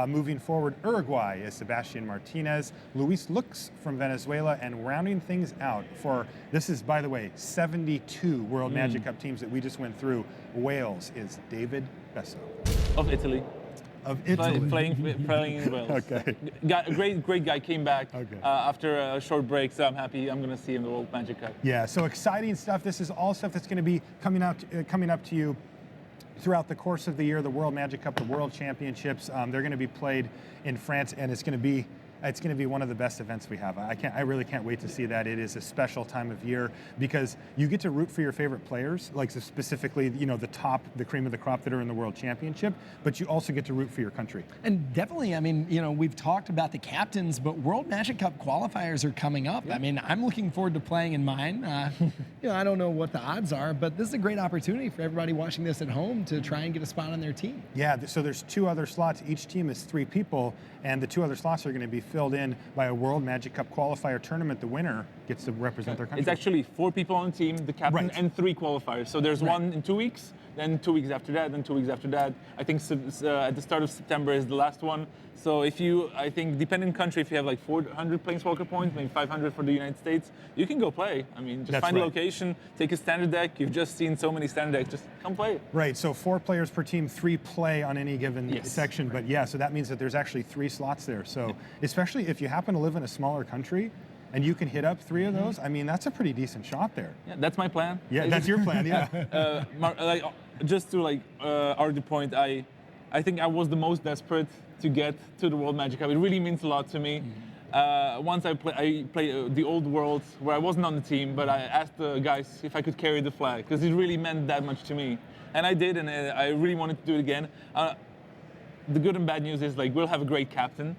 Moving forward, Uruguay is Sebastian Martinez, Luis Lux from Venezuela, and rounding things out for, this is, by the way, 72 World Magic Cup teams that we just went through. Wales is David Besso. Of Italy. Of Italy. Playing in Wales. Okay. Great guy, came back Okay. after a short break, so I'm happy. I'm going to see him in the World Magic Cup. Yeah, so exciting stuff. This is all stuff that's going to be coming up to you throughout the course of the year. The World Magic Cup, the World Championships, they're going to be played in France, and it's going to be one of the best events we have. I really can't wait to see that. It is a special time of year because you get to root for your favorite players, like specifically, the cream of the crop that are in the World Championship, but you also get to root for your country. And definitely, I mean, we've talked about the captains, but World Magic Cup qualifiers are coming up. Yeah. I mean, I'm looking forward to playing in mine. I don't know what the odds are, but this is a great opportunity for everybody watching this at home to try and get a spot on their team. Yeah, so there's 2 other slots. Each team is 3 people, and the 2 other slots are going to be filled in by a World Magic Cup qualifier tournament. The winner gets to represent their country? It's actually 4 people on the team, the captain, Right. and 3 qualifiers. So there's one in 2 weeks, then 2 weeks after that, then 2 weeks after that. I think at the start of September is the last one. So I think depending on country, if you have like 400 Planeswalker points, maybe 500 for the United States, you can go play. I mean, just That's find a right. location, take a standard deck. You've just seen so many standard decks, just come play. Right, so 4 players per team, 3 play on any given Yes. section. But yeah, so that means that there's actually 3 slots there. So especially if you happen to live in a smaller country and you can hit up 3 of those, I mean, that's a pretty decent shot there. Yeah, that's my plan. Yeah, that's your plan, yeah. Just to argue the point, I think I was the most desperate to get to the World Magic Cup. It really means a lot to me. Once I played the old World where I wasn't on the team, but I asked the guys if I could carry the flag because it really meant that much to me, and I did, and I really wanted to do it again. The good and bad news is like we'll have a great captain,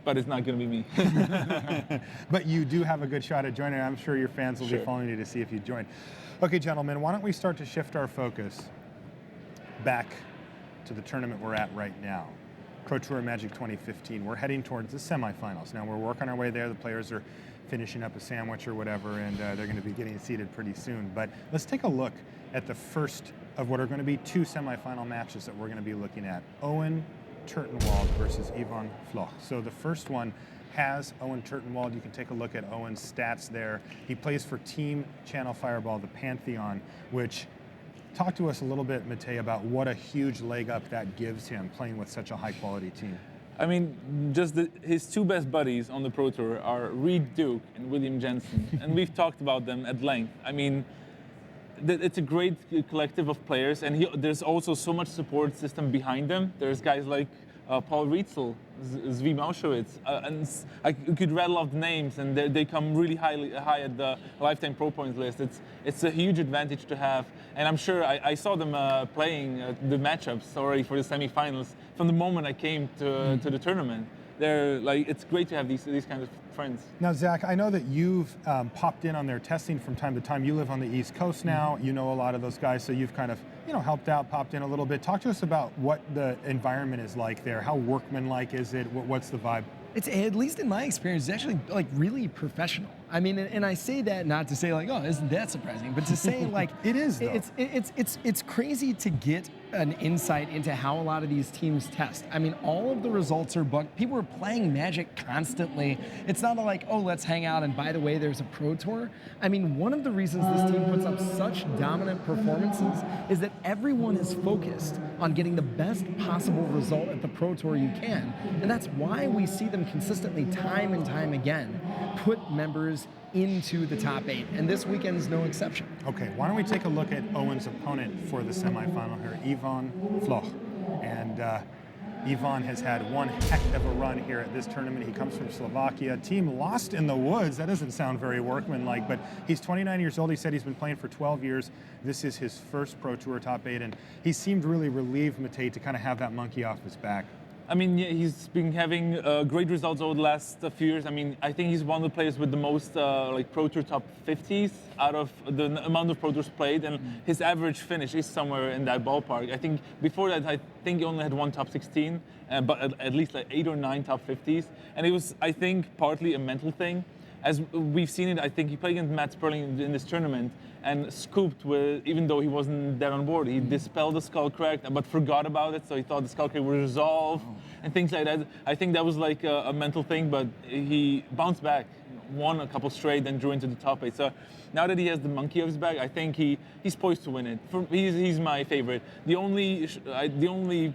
but it's not going to be me. But you do have a good shot at joining. I'm sure your fans will be following you to see if you join. Okay, gentlemen, why don't we start to shift our focus back to the tournament we're at right now. Pro Tour Magic 2015. We're heading towards the semifinals. Now we're working our way there. The players are finishing up a sandwich or whatever, and they're going to be getting seated pretty soon. But let's take a look at the first of what are going to be 2 semifinal matches that we're going to be looking at. Owen Turtenwald versus Ivan Floch. So the first one has Owen Turtenwald. You can take a look at Owen's stats there. He plays for Team Channel Fireball, the Pantheon, which talk to us a little bit, Matej, about what a huge leg up that gives him playing with such a high-quality team. I mean, just his 2 best buddies on the Pro Tour are Reed Duke and William Jensen, and we've talked about them at length. I mean, it's a great collective of players, and there's also so much support system behind them. There's guys like Paul Rietzel, Zvi Mauschowitz, and I could rattle off the names, and they come really high at the lifetime pro points list. It's a huge advantage to have, and I'm sure I saw them playing the matchups already for the semifinals from the moment I came to the tournament. They're like, it's great to have these kind of friends. Now, Zach, I know that you've popped in on their testing from time to time. You live on the East Coast now. You know a lot of those guys, so you've kind of helped out, popped in a little bit. Talk to us about what the environment is like there. How workmanlike is it? What's the vibe? It's, at least in my experience, it's actually like really professional. I mean, and I say that not to say like, oh, isn't that surprising, but to say like it is. Though. It's crazy to get an insight into how a lot of these teams test. I mean, all of the results are booked. People are playing Magic constantly. It's not like, oh, let's hang out and by the way, there's a Pro Tour. I mean, one of the reasons this team puts up such dominant performances is that everyone is focused on getting the best possible result at the Pro Tour you can, and that's why we see them consistently, time and time again, put members into the top 8, and this weekend's no exception. Okay, why don't we take a look at Owen's opponent for the semifinal here, Ivan Floch. And Ivan has had one heck of a run here at this tournament. He comes from Slovakia. Team lost in the woods. That doesn't sound very workmanlike, but he's 29 years old. He said he's been playing for 12 years. This is his first Pro Tour top 8, and he seemed really relieved, Matej, to kind of have that monkey off his back. I mean, yeah, he's been having great results over the last few years. I mean, I think he's one of the players with the most Pro Tour top 50s out of the amount of Pro Tours played, and his average finish is somewhere in that ballpark. I think before that, I think he only had 1 top 16, but at least like 8 or 9 top 50s, and it was, I think, partly a mental thing. As we've seen it, I think he played against Matt Sperling in this tournament and scooped with, even though he wasn't there on board. He dispelled the skull crack, but forgot about it, so he thought the skull crack would resolve and things like that. I think that was like a mental thing, but he bounced back, won a couple straight, then drew into the top 8. So now that he has the monkey off his back, I think he's poised to win it. He's my favorite. The only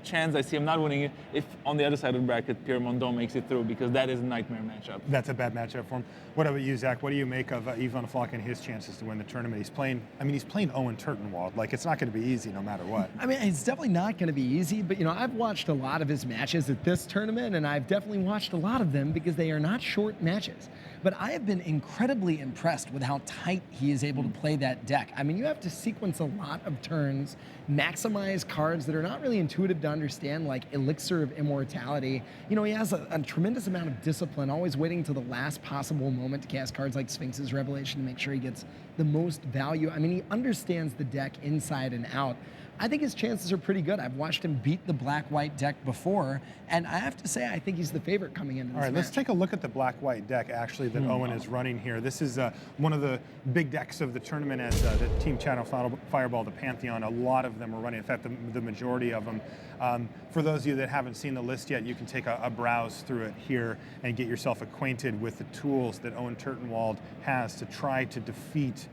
chance I see him not winning it if on the other side of the bracket Pierre Mondon makes it through, because that is a nightmare matchup. That's a bad matchup for him. What about you, Zach? What do you make of Ivan Floch and his chances to win the tournament? He's playing Owen Turtenwald. Like, it's not going to be easy no matter what. I mean, it's definitely not going to be easy, but I've watched a lot of his matches at this tournament, and I've definitely watched a lot of them because they are not short matches. But I have been incredibly impressed with how tight he is able to play that deck. I mean, you have to sequence a lot of turns, maximize cards that are not really intuitive to understand, like Elixir of Immortality. He has a tremendous amount of discipline, always waiting till the last possible moment to cast cards like Sphinx's Revelation to make sure he gets the most value. I mean, he understands the deck inside and out. I think his chances are pretty good. I've watched him beat the black-white deck before, and I have to say I think he's the favorite coming into this All right, let's match. take a look at the black-white deck actually that Owen is running here. This is one of the big decks of the tournament as the Team Channel Fireball, the Pantheon. A lot of them are running. In fact, the majority of them. For those of you that haven't seen the list yet, you can take a browse through it here and get yourself acquainted with the tools that Owen Turtenwald has to try to defeat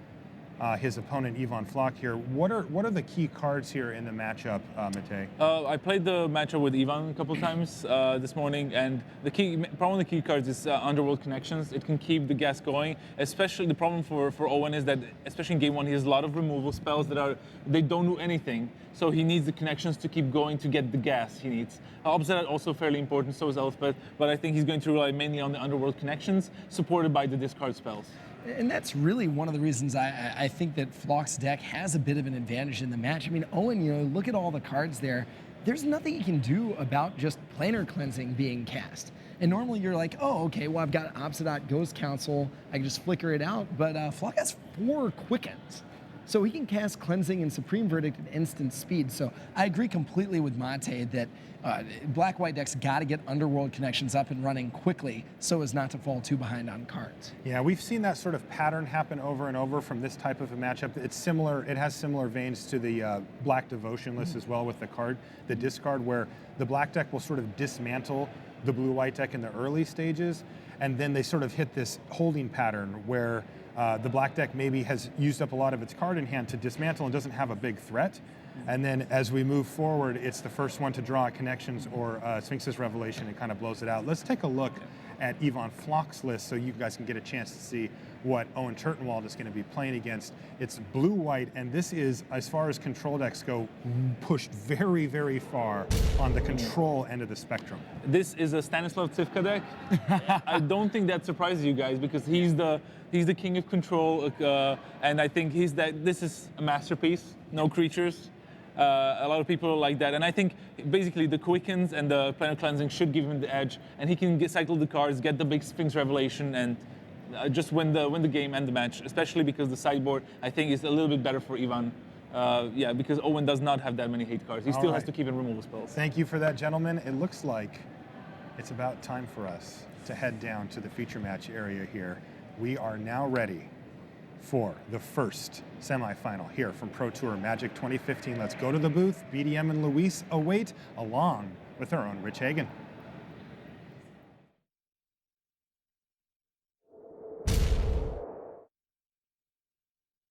his opponent Ivan Floch here. What are the key cards here in the matchup, Matej? I played the matchup with Ivan a couple times this morning, and the problem with the key cards is Underworld Connections. It can keep the gas going. Especially the problem for Owen is that, especially in game one, he has a lot of removal spells they don't do anything. So he needs the connections to keep going to get the gas he needs. Obzerrat also fairly important, so is Elspeth, but I think he's going to rely mainly on the Underworld Connections, supported by the discard spells. And that's really one of the reasons I think that Floch's deck has a bit of an advantage in the match. I mean, Owen, look at all the cards there. There's nothing you can do about just planar cleansing being cast. And normally you're like, oh, okay, well, I've got Obzerrat, Ghost Council, I can just flicker it out. But Floch has 4 quickens. So he can cast Cleansing and Supreme Verdict at instant speed. So I agree completely with Mate that black-white decks got to get Underworld Connections up and running quickly so as not to fall too behind on cards. Yeah, we've seen that sort of pattern happen over and over from this type of a matchup. It's similar, it has similar veins to the Black Devotion list as well with the discard, where the black deck will sort of dismantle the blue-white deck in the early stages, and then they sort of hit this holding pattern where the black deck maybe has used up a lot of its card in hand to dismantle and doesn't have a big threat. And then as we move forward, it's the first one to draw Connections or Sphinx's Revelation and kind of blows it out. Let's take a look at Ivan Floch's list so you guys can get a chance to see what Owen Turtenwald is going to be playing against. It's blue-white, and this is, as far as control decks go, pushed very, very far on the control end of the spectrum. This is a Stanislav Tsivka deck. I don't think that surprises you guys because he's the king of control, and I think this is a masterpiece. No creatures. A lot of people like that, and I think basically the quickens and the planar cleansing should give him the edge, and he can cycle the cards, get the big Sphinx Revelation, and just win the game and the match. Especially because the sideboard I think is a little bit better for Ivan. Because Owen does not have that many hate cards. He still has to keep in removal spells. Thank you for that, gentlemen. It looks like it's about time for us to head down to the feature match area here. We are now ready for the first semifinal here from Pro Tour Magic 2015. Let's go to the booth. BDM and Luis await, along with our own Rich Hagan.